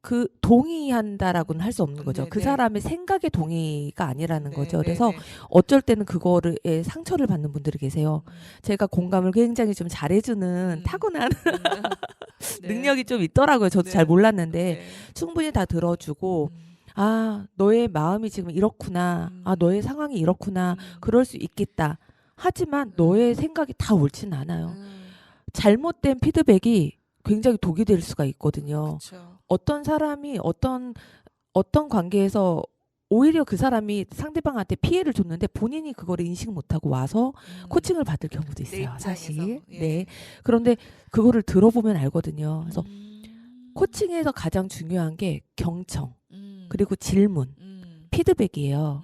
C: 그 동의한다라고는 할 수 없는 거죠.
B: 네,
C: 그
B: 네.
C: 사람의 생각의 동의가 아니라는
B: 네,
C: 거죠.
B: 네,
C: 그래서
B: 네.
C: 어쩔 때는 그거를 상처를 받는 분들이 계세요. 제가 공감을 굉장히 좀 잘해주는 타고난
B: 네.
C: 능력이 좀 있더라고요. 저도
B: 네.
C: 잘 몰랐는데
B: 네.
C: 충분히 다 들어주고 아 너의 마음이 지금 이렇구나. 아 너의 상황이 이렇구나. 그럴 수 있겠다. 하지만 너의 생각이 다 옳지는 않아요. 잘못된 피드백이 굉장히 독이 될 수가 있거든요.
B: 그쵸.
C: 어떤 사람이 어떤 관계에서 오히려 그 사람이 상대방한테 피해를 줬는데 본인이 그거를 인식 못하고 와서 코칭을 받을 경우도
B: 내
C: 있어요.
B: 입장에서.
C: 사실.
B: 예.
C: 네. 그런데 그거를 들어보면 알거든요. 그래서 코칭에서 가장 중요한 게 경청 그리고 질문, 피드백이에요.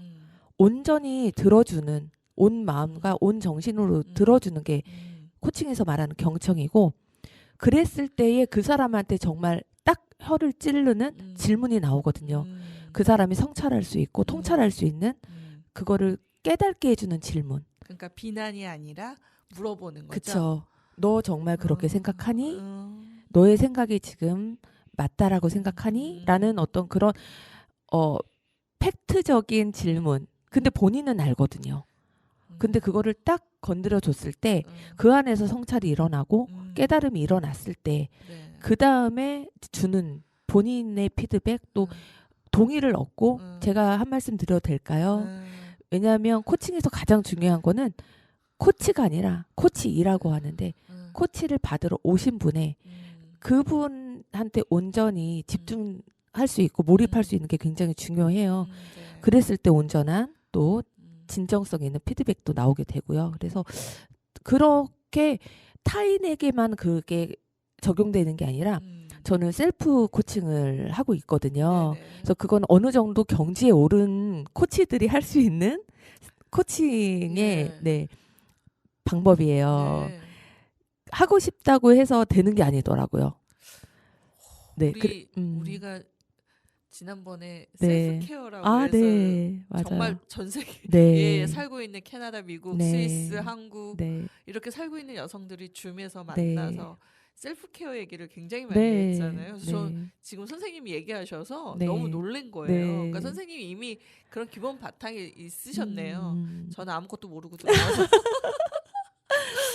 C: 온전히 들어주는 온 마음과 온 정신으로 들어주는 게 코칭에서 말하는 경청이고 그랬을 때에 그 사람한테 정말 딱 혀를 찌르는 질문이 나오거든요. 그 사람이 성찰할 수 있고 통찰할 수 있는 그거를 깨닫게 해주는 질문.
B: 그러니까 비난이 아니라 물어보는 거죠.
C: 그쵸. 너 정말 그렇게 생각하니? 너의 생각이 지금 맞다라고 생각하니? 라는 어떤 그런 팩트적인 질문. 근데 본인은 알거든요. 근데 그거를 딱 건드려 줬을 때 그 안에서 성찰이 일어나고 깨달음이 일어났을 때 그 다음에 주는 본인의 피드백 또 동의를 얻고 제가 한 말씀 드려도 될까요? 왜냐하면 코칭에서 가장 중요한 거는 코치가 아니라 코치이라고 하는데 코치를 받으러 오신 분의 그분한테 온전히 집중할 수 있고 몰입할 수 있는 게 굉장히 중요해요.
B: 네.
C: 그랬을 때 온전한 또 진정성 있는 피드백도 나오게 되고요. 그래서 그렇게 타인에게만 그게 적용되는 게 아니라 저는 셀프 코칭을 하고 있거든요.
B: 네네.
C: 그래서 그건 어느 정도 경지에 오른 코치들이 할 수 있는 코칭의
B: 네.
C: 네, 방법이에요.
B: 네.
C: 하고 싶다고 해서 되는 게 아니더라고요. 네,
B: 우리가 지난번에
C: 네.
B: 셀프 케어라고
C: 아,
B: 해서
C: 네, 맞아요.
B: 정말 전 세계에
C: 네,
B: 살고 있는 캐나다, 미국,
C: 네.
B: 스위스, 한국
C: 네,
B: 이렇게 살고 있는 여성들이 줌에서
C: 네.
B: 만나서 셀프 케어 얘기를 굉장히 많이
C: 네,
B: 했잖아요. 그래서 저
C: 네.
B: 지금 선생님이 얘기하셔서
C: 네.
B: 너무 놀란 거예요.
C: 네.
B: 그러니까 선생님이 이미 그런 기본 바탕이 있으셨네요. 저는 아무것도 모르고 들어와서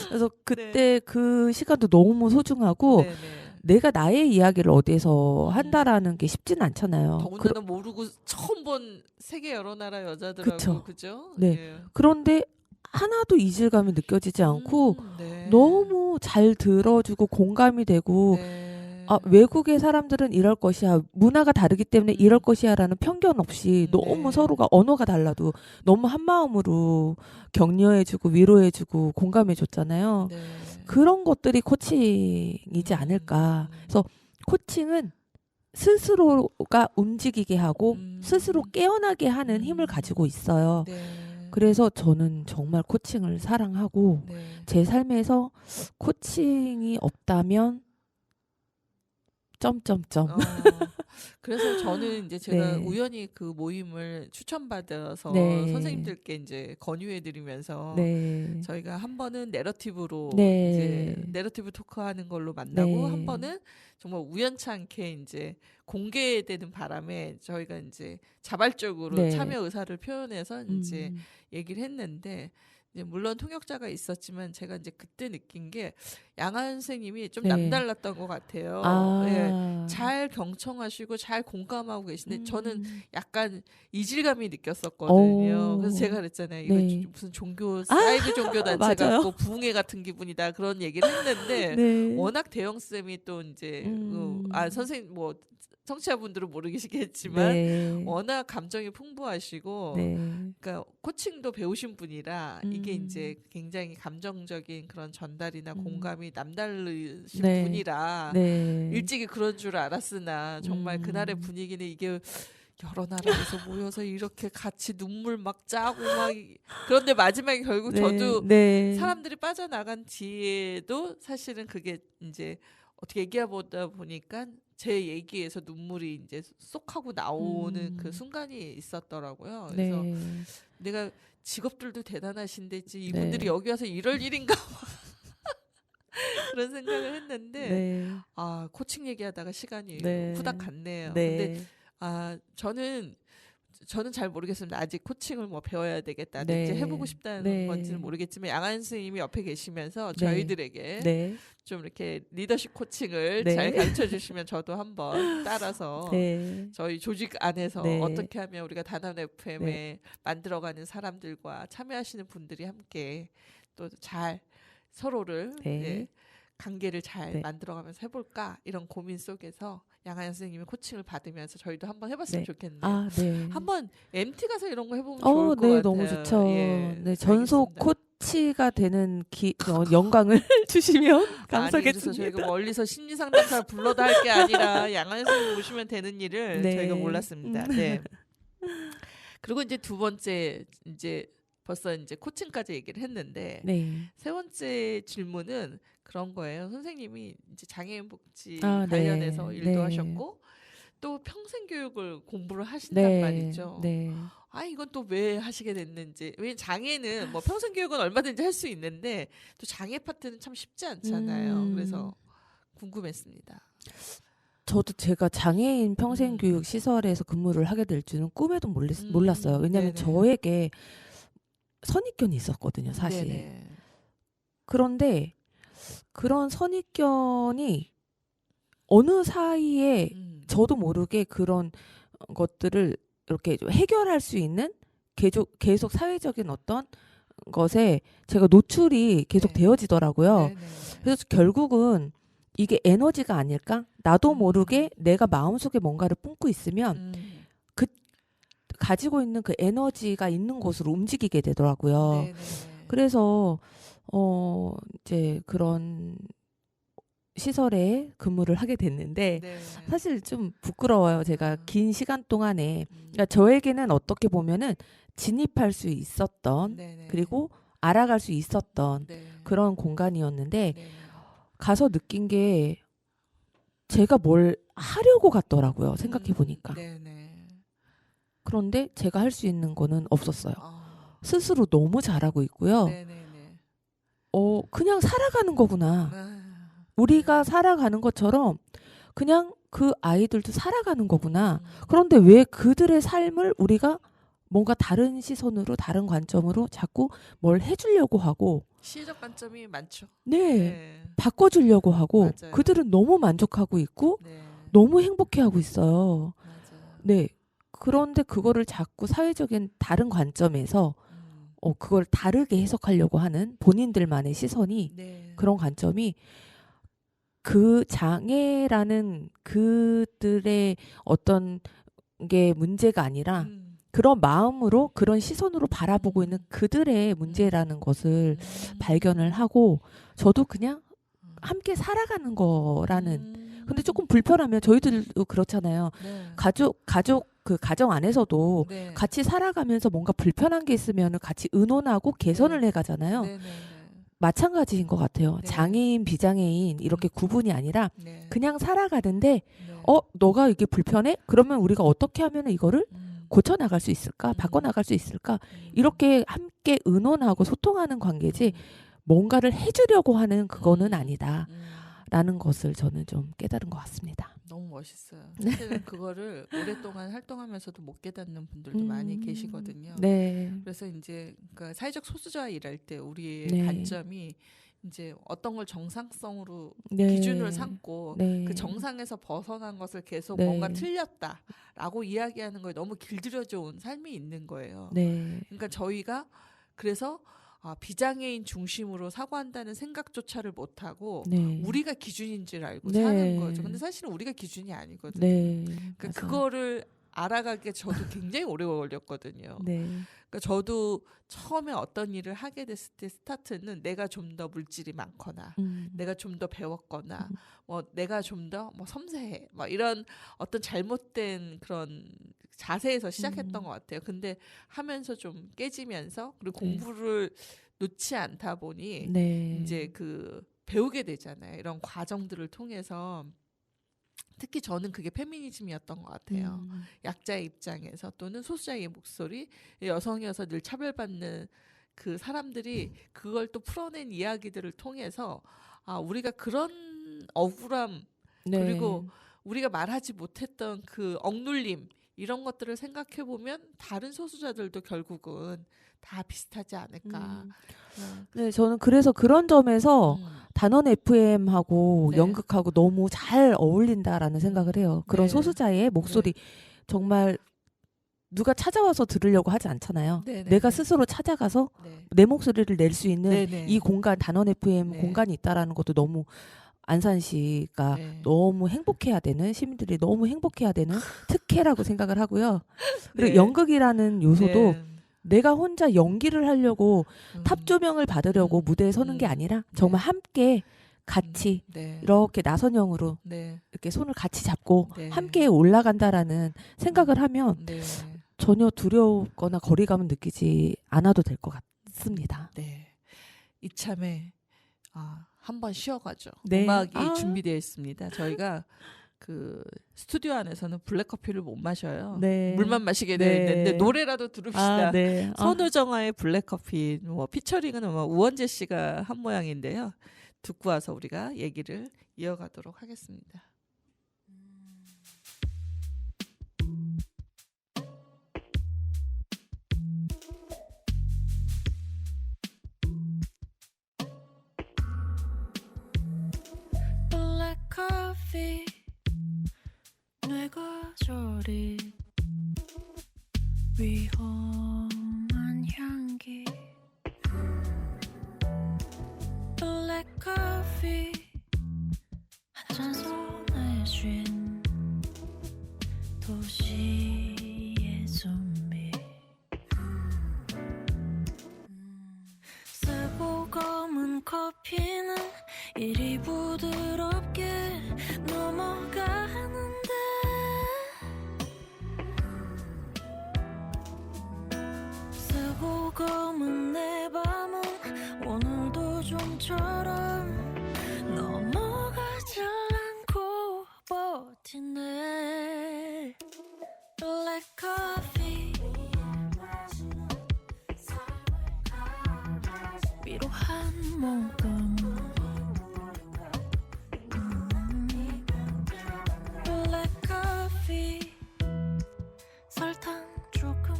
C: 그래서 그때 그 시간도 너무 소중하고
B: 네네.
C: 내가 나의 이야기를 어디에서 한다라는 게 쉽지는 않잖아요.
B: 더군다나 모르고 처음 본 세계 여러 나라 여자들하고
C: 그쵸.
B: 그죠?
C: 네.
B: 예.
C: 그런데 하나도 이질감이 느껴지지 않고
B: 네.
C: 너무 잘 들어주고 공감이 되고
B: 네.
C: 아, 외국의 사람들은 이럴 것이야. 문화가 다르기 때문에 이럴 것이야라는 편견 없이 너무
B: 네.
C: 서로가 언어가 달라도 너무 한 마음으로 격려해주고 위로해주고 공감해줬잖아요.
B: 네.
C: 그런 것들이 코칭이지 않을까. 그래서 코칭은 스스로가 움직이게 하고 스스로 깨어나게 하는 힘을 가지고 있어요.
B: 네.
C: 그래서 저는 정말 코칭을 사랑하고
B: 네.
C: 제 삶에서 코칭이 없다면 점점점.
B: 그래서 저는 이제 제가
C: 네.
B: 우연히 그 모임을 추천받아서
C: 네.
B: 선생님들께 이제 권유해드리면서
C: 네.
B: 저희가 한 번은 내러티브로
C: 네.
B: 이제 내러티브 토크하는 걸로 만나고
C: 네.
B: 한 번은 정말 우연찮게 이제 공개되는 바람에 저희가 이제 자발적으로
C: 네.
B: 참여 의사를 표현해서 이제 얘기를 했는데 이제 물론 통역자가 있었지만 제가 이제 그때 느낀 게 양한 선생님이 좀
C: 네.
B: 남달랐던 것 같아요.
C: 아.
B: 예, 잘 경청하시고 잘 공감하고 계신데 저는 약간 이질감이 느꼈었거든요.
C: 오.
B: 그래서 제가 그랬잖아요. 이거
C: 네.
B: 무슨 종교 사이비 종교 단체
C: 맞아요.
B: 같고 부흥회 같은 기분이다 그런 얘기를 했는데
C: 네.
B: 워낙 대형 쌤이 또 이제 선생님 뭐 청취자분들은 모르시겠지만
C: 네.
B: 워낙 감정이 풍부하시고
C: 네.
B: 그러니까 코칭도 배우신 분이라 이게
C: 음.
B: 이제 굉장히 감정적인 그런 전달이나
C: 음.
B: 공감이 남다르신
C: 네.
B: 분이라
C: 네.
B: 일찍이 그런 줄 알았으나 정말 그날의 분위기는 이게 여러 나라에서 모여서 이렇게 같이 눈물 막 짜고 막 그런데 마지막에 결국
C: 네.
B: 저도
C: 네.
B: 사람들이 빠져나간 뒤에도 사실은 그게 이제 어떻게 얘기하다 보니까 제 얘기에서 눈물이 이제 쏙 하고 나오는 그 순간이 있었더라고요. 그래서
C: 네.
B: 내가 직업들도 대단하신데 이분들이
C: 네.
B: 여기 와서 이럴 일인가 그런 생각을 했는데
C: 네.
B: 아 코칭 얘기하다가 시간이
C: 네.
B: 후딱 갔네요.
C: 네.
B: 근데 저는 잘 모르겠습니다. 아직 코칭을 뭐 배워야 되겠다든지
C: 네.
B: 해보고 싶다는
C: 네.
B: 건지는 모르겠지만 양한 선생님이 옆에 계시면서
C: 네.
B: 저희들에게
C: 네.
B: 좀 이렇게 리더십 코칭을
C: 네.
B: 잘 가르쳐 주시면 저도 한번 따라서
C: 네.
B: 저희 조직 안에서
C: 네.
B: 어떻게 하면 우리가 다나원 FM에
C: 네.
B: 만들어가는 사람들과 참여하시는 분들이 함께 또 잘 서로를
C: 네.
B: 예, 관계를 잘
C: 네.
B: 만들어가면서 해볼까 이런 고민 속에서 양한 선생님의 코칭을 받으면서 저희도 한번 해봤으면
C: 네.
B: 좋겠네요.
C: 아, 네.
B: 한번 MT 가서 이런 거 해보면 좋을 것
C: 네,
B: 같아요.
C: 너무 좋죠.
B: 예,
C: 네, 전속
B: 알겠습니다.
C: 코치가 되는 영광을 주시면
B: 아니, 그래서
C: 감사하겠습니다.
B: 저희가 멀리서 심리 상담사를 불러다 할 게 아니라 양한 선생님 오시면 되는 일을
C: 네.
B: 저희가 몰랐습니다. 네. 그리고 이제 두 번째 이제 벌써 이제 코칭까지 얘기를 했는데
C: 네.
B: 세 번째 질문은 그런 거예요. 선생님이 이제 장애인 복지
C: 네.
B: 관련해서 일도
C: 네.
B: 하셨고 또 평생 교육을 공부를 하신단
C: 네.
B: 말이죠.
C: 네.
B: 이건 또 왜 하시게 됐는지. 왜냐면 장애는 뭐 평생 교육은 얼마든지 할 수 있는데 또 장애 파트는 참 쉽지 않잖아요. 그래서 궁금했습니다.
C: 저도 제가 장애인 평생교육 시설에서 근무를 하게 될 줄은 꿈에도 몰랐어요. 왜냐하면
B: 네네.
C: 저에게 선입견이 있었거든요, 사실.
B: 네네.
C: 그런데 그런 선입견이 어느 사이에 저도 모르게 그런 것들을 이렇게 좀 해결할 수 있는 계속 사회적인 어떤 것에 제가 노출이 계속
B: 네.
C: 되어지더라고요.
B: 네네.
C: 그래서 결국은 이게 에너지가 아닐까? 나도 모르게 내가 마음속에 뭔가를 뿜고 있으면 가지고 있는 그 에너지가 있는 곳으로 움직이게 되더라고요.
B: 네네.
C: 그래서 이제 그런 시설에 근무를 하게 됐는데
B: 네.
C: 사실 좀 부끄러워요. 제가 긴 시간 동안에 그러니까 저에게는 어떻게 보면은 진입할 수 있었던
B: 네네.
C: 그리고 알아갈 수 있었던
B: 네.
C: 그런 공간이었는데
B: 네네.
C: 가서 느낀 게 제가 뭘 하려고 갔더라고요. 생각해 보니까.
B: 네네.
C: 그런데 제가 할 수 있는 거는 없었어요.
B: 아.
C: 스스로 너무 잘하고 있고요.
B: 네네네.
C: 그냥 살아가는 거구나.
B: 아.
C: 우리가 살아가는 것처럼 그냥 그 아이들도 살아가는 거구나. 그런데 왜 그들의 삶을 우리가 뭔가 다른 시선으로 다른 관점으로 자꾸 뭘 해주려고 하고
B: 시적 관점이 많죠.
C: 네. 바꿔주려고 하고
B: 맞아요.
C: 그들은 너무 만족하고 있고
B: 네.
C: 너무 행복해하고 있어요.
B: 맞아요.
C: 네. 그런데 그거를 자꾸 사회적인 다른 관점에서 그걸 다르게 해석하려고 하는 본인들만의 시선이
B: 네.
C: 그런 관점이 그 장애라는 그들의 어떤 게 문제가 아니라 그런 마음으로 그런 시선으로 바라보고 있는 그들의 문제라는 것을 발견을 하고 저도 그냥 함께 살아가는 거라는 근데 조금 불편하면 저희들도 그렇잖아요.
B: 네.
C: 가정 안에서도
B: 네.
C: 같이 살아가면서 뭔가 불편한 게 있으면 같이 의논하고 개선을 해가잖아요.
B: 네네네.
C: 마찬가지인 것 같아요.
B: 네.
C: 장애인, 비장애인 이렇게 구분이 아니라
B: 네.
C: 그냥 살아가는데
B: 네.
C: 너가 이게 불편해? 그러면 우리가 어떻게 하면 이거를 고쳐나갈 수 있을까? 바꿔나갈 수 있을까? 이렇게 함께 의논하고 소통하는 관계지 뭔가를 해주려고 하는 그거는 아니다라는 것을 저는 좀 깨달은 것 같습니다.
B: 너무 멋있어요. 사실은 그거를 오랫동안 활동하면서도 못 깨닫는 분들도 많이 계시거든요.
C: 네.
B: 그래서 이제 그러니까 사회적 소수자와 일할 때 우리의
C: 네.
B: 관점이 이제 어떤 걸 정상성으로
C: 네.
B: 기준을 삼고
C: 네.
B: 그 정상에서 벗어난 것을 계속
C: 네.
B: 뭔가 틀렸다라고 이야기하는 거에 너무 길들여져 온 삶이 있는 거예요.
C: 네.
B: 그러니까 저희가 그래서 비장애인 중심으로 사고한다는 생각조차를 못하고
C: 네.
B: 우리가 기준인 줄 알고
C: 네.
B: 사는 거죠. 근데 사실은 우리가 기준이 아니거든요.
C: 네.
B: 그러니까
C: 맞아요.
B: 그거를 알아가기에 저도 굉장히 오래 걸렸거든요.
C: 네.
B: 그러니까 저도 처음에 어떤 일을 하게 됐을 때 스타트는 내가 좀 더 물질이 많거나 내가 좀 더 배웠거나 뭐 내가 좀 더 뭐 섬세해 뭐 이런 어떤 잘못된 그런 자세에서 시작했던 것 같아요. 근데 하면서 좀 깨지면서 그리고
C: 네.
B: 공부를 놓지 않다 보니
C: 네.
B: 이제 그 배우게 되잖아요. 이런 과정들을 통해서 특히 저는 그게 페미니즘이었던 것 같아요. 약자의 입장에서 또는 소수자의 목소리, 여성이어서 늘 차별받는 그 사람들이 그걸 또 풀어낸 이야기들을 통해서 우리가 그런 억울함
C: 네.
B: 그리고 우리가 말하지 못했던 그 억눌림 이런 것들을 생각해 보면 다른 소수자들도 결국은 다 비슷하지 않을까.
C: 네, 저는 그래서 그런 점에서
B: 음.
C: 단원 FM하고
B: 네.
C: 연극하고 너무 잘 어울린다라는 생각을 해요. 그런
B: 네.
C: 소수자의 목소리 정말 누가 찾아와서 들으려고 하지 않잖아요.
B: 네, 네,
C: 내가
B: 네.
C: 스스로 찾아가서
B: 네.
C: 내 목소리를 낼 수 있는
B: 네, 네.
C: 이 공간 단원 FM
B: 네.
C: 공간이 있다라는 것도 너무 안산시가
B: 네.
C: 너무 행복해야 되는 시민들이 너무 행복해야 되는 특혜라고 생각을 하고요. 그리고
B: 네.
C: 연극이라는 요소도
B: 네.
C: 내가 혼자 연기를 하려고
B: 음.
C: 탑 조명을 받으려고 무대에 서는 게 아니라 정말 함께 같이
B: 네.
C: 이렇게 나선형으로
B: 네.
C: 이렇게 손을 같이 잡고
B: 네.
C: 함께 올라간다라는 생각을 하면
B: 네.
C: 전혀 두려우거나 거리감을 느끼지 않아도 될 것 같습니다.
B: 네. 이참에 한번 쉬어가죠.
C: 네.
B: 음악이 준비되어 있습니다. 저희가 그 스튜디오 안에서는 블랙커피를 못 마셔요.
C: 네.
B: 물만 마시게 되어
C: 네.
B: 있는데 노래라도 들읍시다.
C: 네.
B: 선우정아의 블랙커피 뭐 피처링은 뭐 우원재 씨가 한 모양인데요. 듣고 와서 우리가 얘기를 이어가도록 하겠습니다.
A: Black coffee 뇌가 저린 위험한 향기 Black coffee 한 잔 손에 쥔 도시의 좀비 쓰고 검은 커피는 이리 부드럽게 넘어가는데 쓰고 검은 내 밤은 오늘도 좀처럼 넘어가질 않고 버티네 Black coffee 위로한 모금 Black coffee 설탕 조금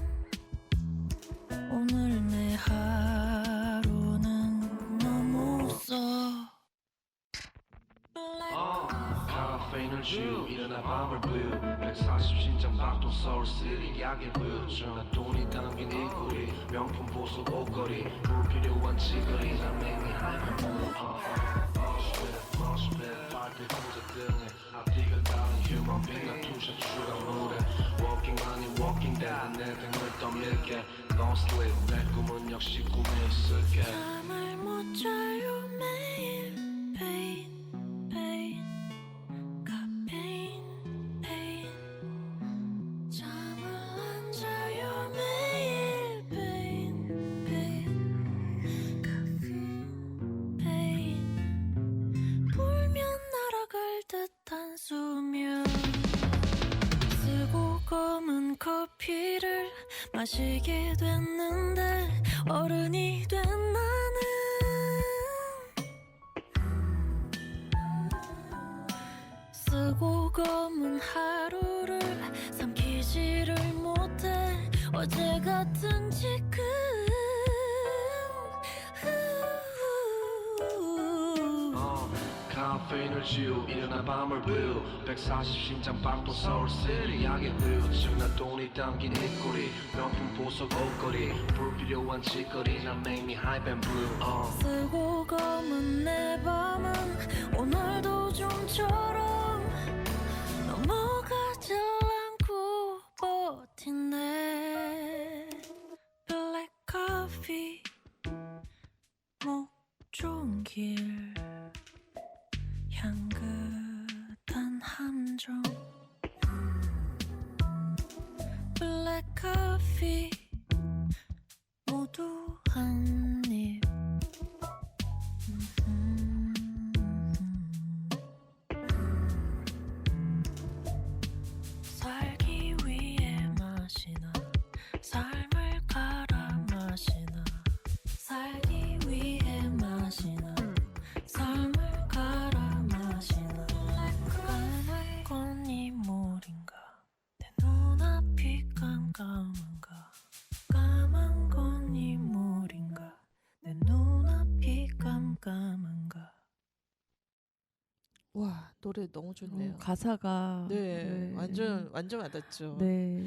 A: 오늘 내 하루는 너무 써
F: 카페인을 주 일어나 밤을 blue 140신장 박동 서울시티 약의 부여주는 돈이 담긴 이 꿀이 명품 보석 옷걸이 불필요한 지거리 난 맹해하면 머스핏 발길 공작 등에 앞뒤가 다른 휴먼 빙나 투샷 추가 무대 워킹 아닌 워킹 dead 내 등을 떠밀게 Don't sleep 내 꿈은 역시 꿈에 있을게
A: 잠을 못 자요 매일 pain pain caffeine pain 잠을 안 자요 매일 pain pain caffeine pain 불면 날아갈 듯한 수면 쓰고 검은 커피를 마시게 됐는데 어른이 된 나는 쓰고 검은 하루를 삼키지를 못해 어제 같은 지금
F: 카페인을 지우 일어나 밤을 비우 140 심장 박동 서울시티 약의 후유증 돈이 담긴 입꼬리 명품 보석 옷걸이 불필요한 짓거리 난 make me hype and blue
A: 쓰고 검은 내 밤은 오늘도 좀처럼 넘어가지 않고 버틴네 블랙 커피 목 좋은 길 향긋한 함정 블랙 커피 모두 한입 살기 위해 마시나 삶을 갈아 마시나 살기 위해 마시나 삶을 갈아 마시나 까만 꽃이물인가 내 눈앞이 깜깜한가 까만 꽃이물인가 내 눈앞이 깜깜한가
B: 와, 노래 너무 좋네요.
C: 가사가
B: 네, 완전 와닿죠.
C: 네.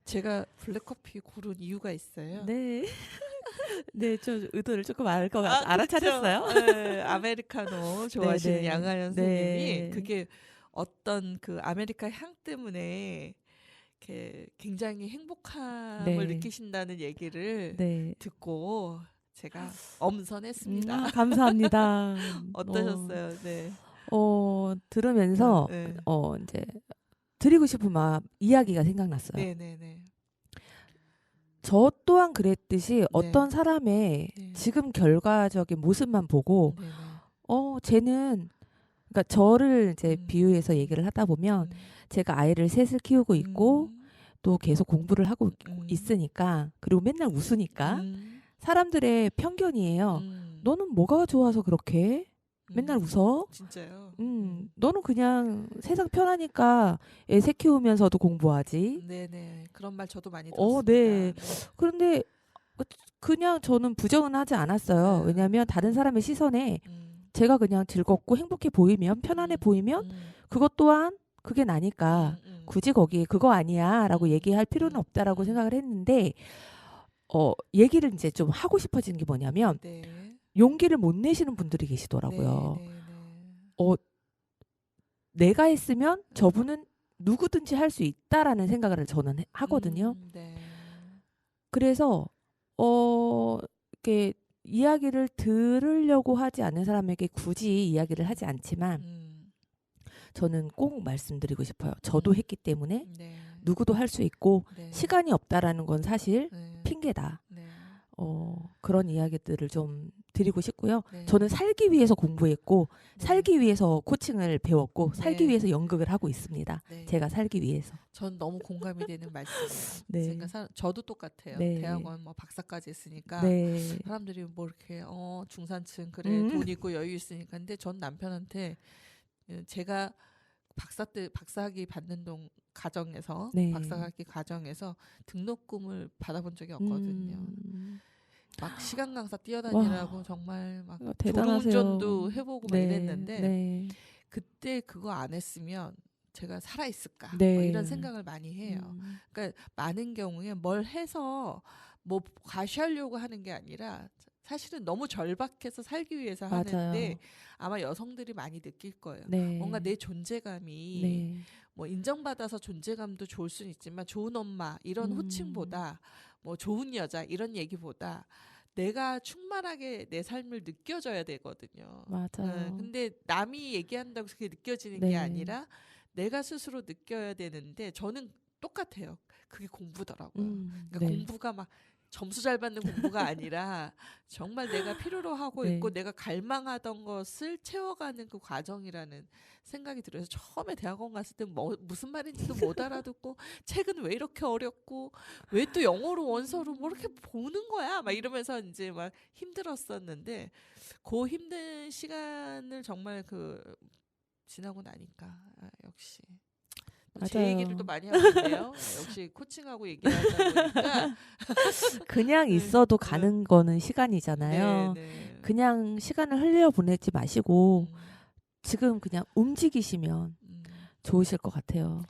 B: 제가 블랙커피 고른 이유가 있어요.
C: 네. 네, 저 의도를 조금
B: 그쵸?
C: 알아차렸어요.
B: 네, 아메리카노 좋아하시는
C: 네네.
B: 양하연
C: 네.
B: 선생님이 그게 어떤 그 아메리카 향 때문에 이렇게 굉장히 행복함을
C: 네.
B: 느끼신다는 얘기를
C: 네.
B: 듣고 제가 엄선했습니다.
C: 감사합니다.
B: 어떠셨어요? 네.
C: 들으면서
B: 네.
C: 이제 드리고 싶은 이야기가 생각났어요.
B: 네네네.
C: 저 또한 그랬듯이 어떤 사람의
B: 네.
C: 지금 결과적인 모습만 보고
B: 네네.
C: 쟤는 그러니까 저를 이제
B: 음.
C: 비유해서 얘기를 하다 보면 제가 아이를 셋을 키우고 있고 또 계속 공부를 하고 있으니까 그리고 맨날 웃으니까 사람들의 편견이에요. 너는 뭐가 좋아서 그렇게 맨날 웃어?
B: 진짜요?
C: 너는 그냥 세상 편하니까 애 새 키우면서도 공부하지.
B: 네네. 그런 말 저도 많이 들었습니다.
C: 네. 그런데 그냥 저는 부정은 하지 않았어요.
B: 네.
C: 왜냐하면 다른 사람의 시선에 제가 그냥 즐겁고 행복해 보이면 편안해 보이면 그것 또한 그게 나니까 굳이 거기에 그거 아니야 라고 얘기할 필요는 없다라고 생각을 했는데 얘기를 이제 좀 하고 싶어지는 게 뭐냐면
B: 네.
C: 용기를 못 내시는 분들이 계시더라고요.
B: 네.
C: 내가 했으면 저분은 누구든지 할 수 있다라는 생각을 저는 하거든요.
B: 네.
C: 그래서 이렇게 이야기를 들으려고 하지 않는 사람에게 굳이 이야기를 하지 않지만 저는 꼭 말씀드리고 싶어요. 저도 했기 때문에
B: 네.
C: 누구도 할 수 있고
B: 네.
C: 시간이 없다라는 건 사실
B: 네.
C: 핑계다.
B: 네.
C: 그런 이야기들을 좀 드리고 싶고요.
B: 네.
C: 저는 살기 위해서 공부했고
B: 네.
C: 살기 위해서 코칭을 배웠고 살기
B: 네.
C: 위해서 연극을 하고 있습니다.
B: 네.
C: 제가 살기 위해서.
B: 전 너무 공감이 되는 말씀이에요.
C: 네.
B: 그러니까 저도 똑같아요.
C: 네.
B: 대학원 뭐 박사까지 했으니까
C: 네.
B: 사람들이 뭐 이렇게 중산층 그래 돈 있고 여유 있으니까 근데 전 남편한테 제가 박사학위 받는 과정에서
C: 네.
B: 박사학위 과정에서 등록금을 받아본 적이 없거든요. 막 시간 강사 뛰어다니라고 정말 막
C: 대단하세요.
B: 졸음운전도 해보고 막 이랬는데
C: 네.
B: 그때 그거 안 했으면 제가 살아 있을까
C: 네.
B: 뭐 이런 생각을 많이 해요. 그러니까 많은 경우에 뭘 해서 뭐 과시하려고 하는 게 아니라 사실은 너무 절박해서 살기 위해서
C: 맞아요.
B: 하는데 아마 여성들이 많이 느낄 거예요.
C: 네.
B: 뭔가 내 존재감이
C: 네.
B: 뭐 인정받아서 존재감도 좋을 수는 있지만 좋은 엄마 이런 호칭보다 뭐 좋은 여자 이런 얘기보다 내가 충만하게 내 삶을 느껴져야 되거든요.
C: 맞아요.
B: 근데 남이 얘기한다고 그게 느껴지는
C: 네.
B: 게 아니라 내가 스스로 느껴야 되는데 저는 똑같아요. 그게 공부더라고요. 그러니까
C: 네.
B: 공부가 막 점수 잘 받는 공부가 아니라 정말 내가 필요로 하고
C: 네.
B: 있고 내가 갈망하던 것을 채워가는 그 과정이라는 생각이 들어서 처음에 대학원 갔을 때 무슨 말인지도 못 알아듣고 책은 왜 이렇게 어렵고 왜 또 영어로 원서로 뭐 이렇게 보는 거야 막 이러면서 이제 막 힘들었었는데 그 힘든 시간을 정말 지나고 나니까 역시 제
C: 맞아요.
B: 얘기를 또 많이 하고 있네요. 역시 코칭하고 얘기하다 보니까
C: 그냥
B: 네.
C: 있어도 가는 거는 시간이잖아요.
B: 네.
C: 그냥 시간을 흘려 보내지 마시고
B: 음,
C: 지금 그냥 움직이시면
B: 음.
C: 좋으실 것 같아요.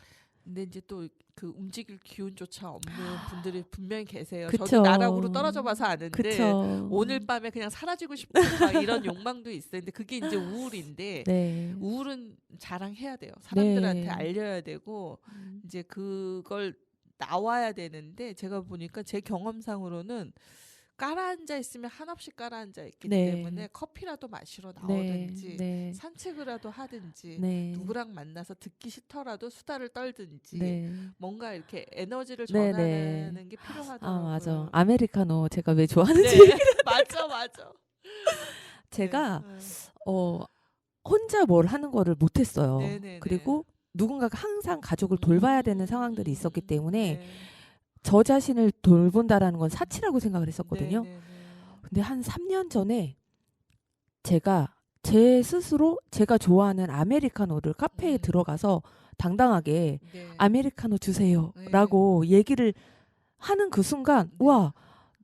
B: 근데 이제 또 그 움직일 기운조차 없는 분들이 분명히 계세요.
C: 그쵸.
B: 저도 나락으로 떨어져 봐서 아는데
C: 그쵸.
B: 오늘 밤에 그냥 사라지고 싶은 막 이런 욕망도 있어요. 근데 그게 이제 우울인데
C: 네.
B: 우울은 자랑해야 돼요. 사람들한테
C: 네.
B: 알려야 되고 이제 그걸 나와야 되는데 제가 보니까 제 경험상으로는 깔아앉아 있으면 한없이 깔아앉아 있기
C: 네.
B: 때문에 커피라도 마시러
C: 네.
B: 나오든지
C: 네.
B: 산책을라도 하든지
C: 네.
B: 누구랑 만나서 듣기 싫더라도 수다를 떨든지
C: 네.
B: 뭔가 이렇게 에너지를
C: 네,
B: 전하는
C: 네.
B: 게 필요하더라고요.
C: 아, 맞아. 아메리카노 제가 왜 좋아하는지
B: 네. 맞아.
C: 제가
B: 네.
C: 혼자 뭘 하는 거를 못 했어요.
B: 네네네.
C: 그리고 누군가가 항상 가족을 돌봐야 되는 상황들이 있었기 때문에
B: 네.
C: 저 자신을 돌본다라는 건 사치라고 생각을 했었거든요.
B: 네네네.
C: 근데 한 3년 전에 제가 제 스스로 제가 좋아하는 아메리카노를 카페에 들어가서 당당하게
B: 네.
C: 아메리카노 주세요라고 얘기를 하는 그 순간 와,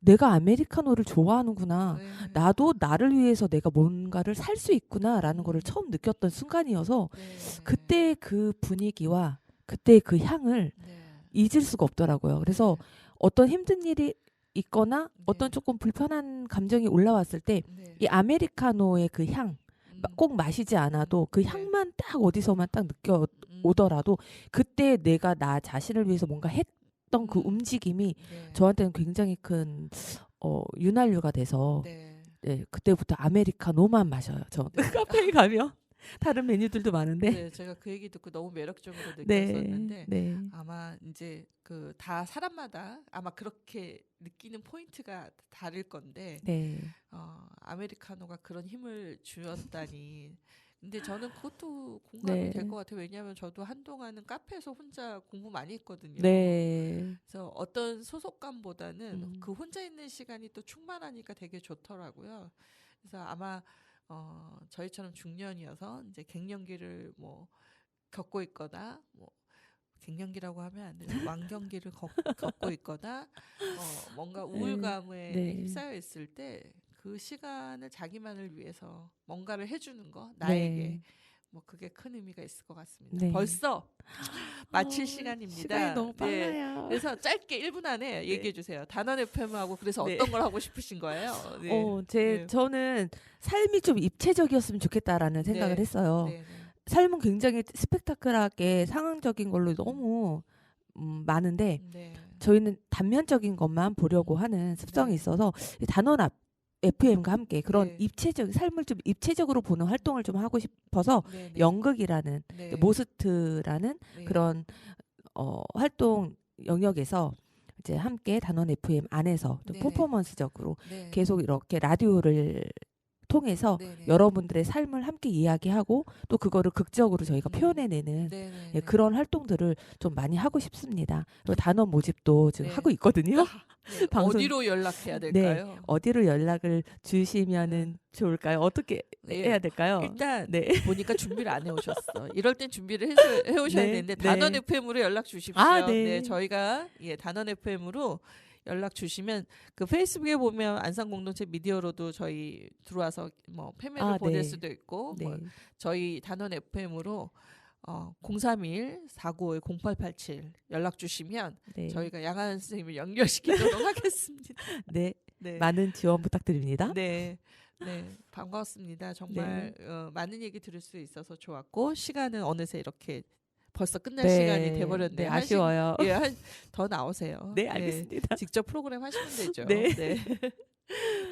C: 내가 아메리카노를 좋아하는구나.
B: 네.
C: 나도 나를 위해서 내가 뭔가를 살 수 있구나라는 거를 처음 느꼈던 순간이어서
B: 네.
C: 그때 그 분위기와 그때 그 향을
B: 네.
C: 잊을 수가 없더라고요. 그래서 어떤 힘든 일이 있거나
B: 네.
C: 어떤 조금 불편한 감정이 올라왔을 때
B: 네.
C: 이 아메리카노의 그 향, 꼭 마시지 않아도 그
B: 네.
C: 향만 딱 어디서만 딱 느껴
B: 음.
C: 오더라도 그때 내가 나 자신을 위해서 뭔가 했던 그 움직임이
B: 네.
C: 저한테는 굉장히 큰 윤활유가 돼서
B: 네.
C: 네, 그때부터 아메리카노만 마셔요. 저
B: 네.
C: 카페에 가면 다른 메뉴들도 많은데
B: 네, 제가 그 얘기 듣고 너무 매력적으로
C: 네,
B: 느꼈었는데
C: 네,
B: 아마 이제 그 다 사람마다 아마 그렇게 느끼는 포인트가 다를 건데
C: 네,
B: 아메리카노가 그런 힘을 주었다니. 근데 저는 그것도 공감이
C: 네.
B: 될 것 같아요. 왜냐하면 저도 한동안은 카페에서 혼자 공부 많이 했거든요.
C: 네,
B: 그래서 어떤 소속감보다는
C: 음.
B: 그 혼자 있는 시간이 또 충만하니까 되게 좋더라고요. 그래서 아마 저희처럼 중년이어서 이제 갱년기를 뭐 겪고 있거나 뭐 갱년기라고 하면 안 되죠. 완경기를 겪고 있거나 뭔가 우울감에
C: 네.
B: 휩싸여 있을 때 그 시간을 자기만을 위해서 뭔가를 해주는 거 나에게
C: 네.
B: 뭐 그게 큰 의미가 있을 것 같습니다.
C: 네.
B: 벌써 마칠 시간입니다.
C: 시간이 너무
B: 네.
C: 빨라요.
B: 그래서 짧게 1분 안에 얘기해 주세요. 단원 FM하고 그래서
C: 네.
B: 어떤 걸 하고 싶으신 거예요? 네. 네.
C: 저는 삶이 좀 입체적이었으면 좋겠다라는 생각을
B: 네.
C: 했어요.
B: 네.
C: 삶은 굉장히 스펙타클하게 상황적인 걸로 너무 많은데
B: 네.
C: 저희는 단면적인 것만 보려고 하는 습성이
B: 네.
C: 있어서 이 단원 FM과 함께 그런
B: 네.
C: 삶을 좀 입체적으로 보는 활동을 좀 하고 싶어서
B: 네.
C: 연극이라는
B: 네.
C: 모스트라는
B: 네.
C: 그런 활동 영역에서 이제 함께 단원 FM 안에서 좀
B: 네네.
C: 퍼포먼스적으로
B: 네.
C: 계속 이렇게 라디오를 통해서
B: 네네.
C: 여러분들의 삶을 함께 이야기하고 또 그거를 극적으로 저희가 표현해내는
B: 네네.
C: 예, 그런 활동들을 좀 많이 하고 싶습니다. 그리고 단원 모집도 지금
B: 네.
C: 하고 있거든요.
B: 네.
C: 방송-
B: 어디로 연락해야 될까요?
C: 어디로 연락을 주시면은 좋을까요? 어떻게
B: 네.
C: 해야 될까요?
B: 일단
C: 네.
B: 보니까 준비를 안 해오셨어. 이럴 땐 준비를 해오셔야
C: 네,
B: 되는데
C: 네.
B: 단원 FM으로 연락 주십시오.
C: 아, 네.
B: 저희가 단원 FM으로 연락 주시면 그 페이스북에 보면 안산 공동체 미디어로도 저희 들어와서 뭐 패밀을 보낼
C: 네.
B: 수도 있고
C: 네.
B: 뭐 저희 단원 FM으로 031-495-0887 연락 주시면
C: 네.
B: 저희가 양하은 선생님을 연결시키도록 하겠습니다.
C: 네.
B: 네.
C: 많은 지원 부탁드립니다.
B: 네. 네. 반갑습니다. 정말 많은 얘기 들을 수 있어서 좋았고 시간은 어느새 이렇게 벌써 끝날 시간이 돼버렸네요.
C: 네, 아쉬워요.
B: 더 나오세요.
C: 네, 알겠습니다.
B: 직접 프로그램 하시면 되죠.
C: 네.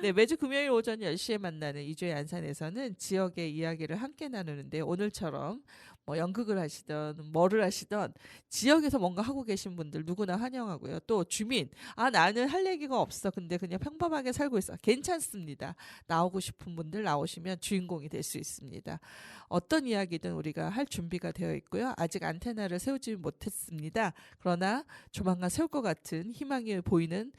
B: 네, 매주 금요일 오전 10시에 만나는 이주의 안산에서는 지역의 이야기를 함께 나누는데 오늘처럼 뭐 연극을 하시던 뭐를 하시던 지역에서 뭔가 하고 계신 분들 누구나 환영하고요. 또 주민, 나는 할 얘기가 없어. 근데 그냥 평범하게 살고 있어. 괜찮습니다. 나오고 싶은 분들 나오시면 주인공이 될 수 있습니다. 어떤 이야기든 우리가 할 준비가 되어 있고요. 아직 안테나를 세우지 못했습니다. 그러나 조만간 세울 것 같은 희망이 보이는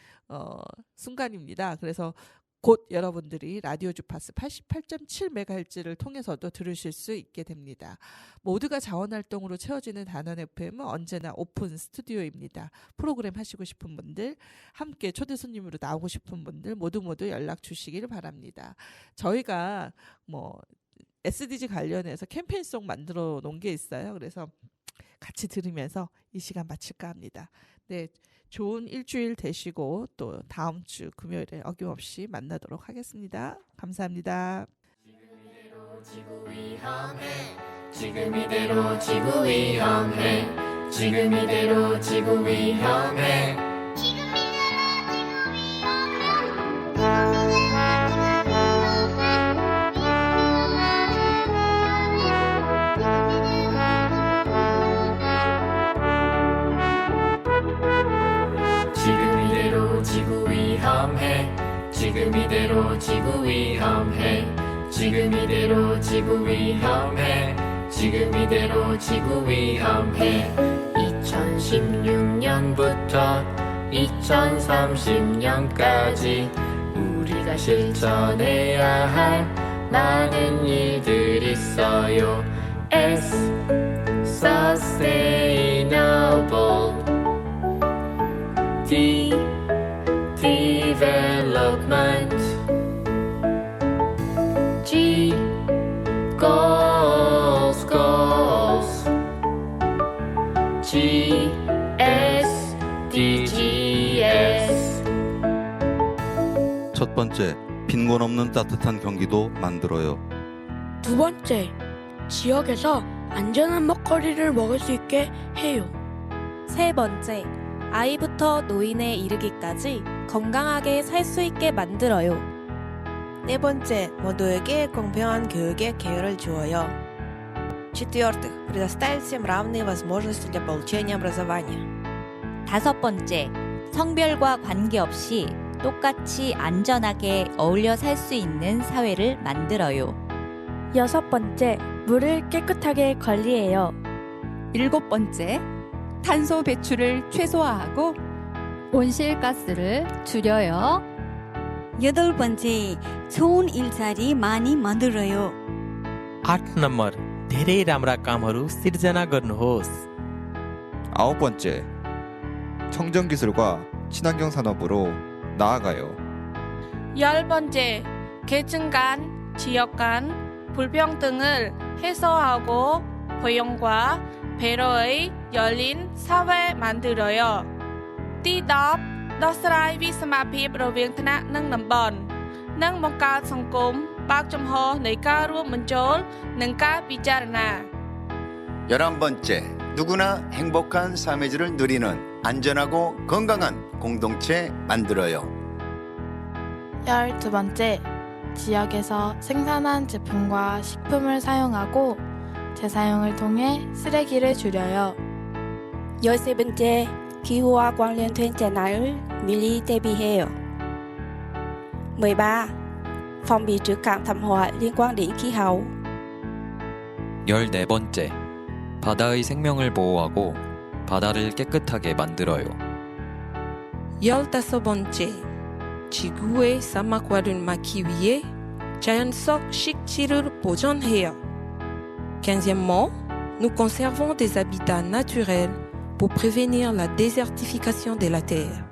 B: 순간입니다. 그래서 곧 여러분들이 라디오 주파수 88.7MHz를 통해서도 들으실 수 있게 됩니다. 모두가 자원활동으로 채워지는 단원 FM은 언제나 오픈 스튜디오입니다. 프로그램 하시고 싶은 분들, 함께 초대 손님으로 나오고 싶은 분들 모두 연락 주시길 바랍니다. 저희가 SDG 관련해서 캠페인송 만들어 놓은 게 있어요. 그래서 같이 들으면서 이 시간 마칠까 합니다. 네, 좋은 일주일 되시고 또 다음 주 금요일에 어김없이 만나도록 하겠습니다. 감사합니다.
G: 지금 이대로 지구 위험해. 지금 이대로 지구 위험해. 지금 이대로 지구 위험해. 지금 이대로 지구 위험해. 지금 이대로 지구 위험해. 지금 이대로 지구 위험해. 2016년부터 2030년까지 우리가 실천해야 할 많은 일들이 있어요. S Sustainable D Development G Goals G S DGs.
H: 첫 번째, 빈곤 없는 따뜻한 경기도 만들어요.
I: 두 번째, 지역에서 안전한 먹거리를 먹을 수 있게 해요.
J: 세 번째, 아이부터 노인에 이르기까지 건강하게 살 수 있게 만들어요.
K: 네 번째, 모두에게 공평한 교육의 기회를 주어요. В-четвертых, предоставить всем равные возможности для получения образования.
L: 다섯 번째, 성별과 관계없이 똑같이 안전하게 어울려 살 수 있는 사회를 만들어요.
I: 여섯 번째, 물을 깨끗하게 관리해요.
M: 일곱 번째, 탄소 배출을 최소화하고 온실가스를 줄여요.
N: 여덟 번째, 좋은 일자리 많이 만들어요.
O: 8 नम्बर, धेरै राम्रा कामहरू सिर्जना गर्नुहोस्.
P: 아홉 번째, 청정기술과 친환경 산업으로 나아가요.
Q: 열 번째, 계층 간, 지역 간 불평등을 해소하고 포용과 배려의 열린 사회 만들어요.ទី10 ដោះស្រាយវិសមភាពរវាងថ្នាក់និងតំបន់និងបង្កើតសង្គមបើកចំហនៃការរួមបញ្ចូលនិងការពិចារណា
R: 11번째, 누구나 행복한 삶의 질을 누리는 안전하고 건강한 공동체 만들어요.
S: 12번째, 지역에서 생산한 제품과 식품을 사용하고 재사용을 통해 쓰레기를 줄여요.
K: 13번째, 기후와 관련된 재난을 미리 대비해요. 13. Phòng bị trước các thảm họa liên quan đến khí hậu.
T: 14번째, 바다의 생명을 보호하고 바다를 깨끗하게 만들어요.
U: 15번째, 지구의 사막화를 막기 위해 자연적 식지를 보존해요. 15e, nous conservons des habitats naturels pour prévenir la désertification de la Terre.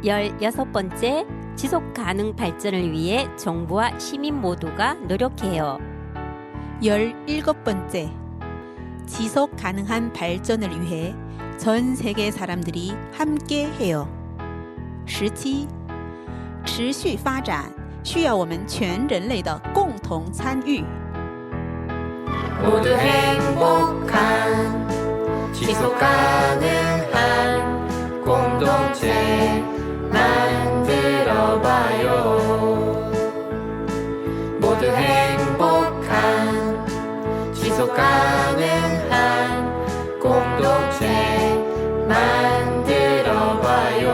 L: 16번째, 지속 가능 발전을 위해 정부와 시민 모두가 노력해요.
V: 17번째, 지속 가능한 발전을 위해 전 세계 사람들이 함께 해요. 17. 持续发展需要我们全人类的共同参与。
G: 모두 행복한 지속 가능한 공동체 만들어봐요. 모두 행복한 지속 가능한 공동체 만들어봐요.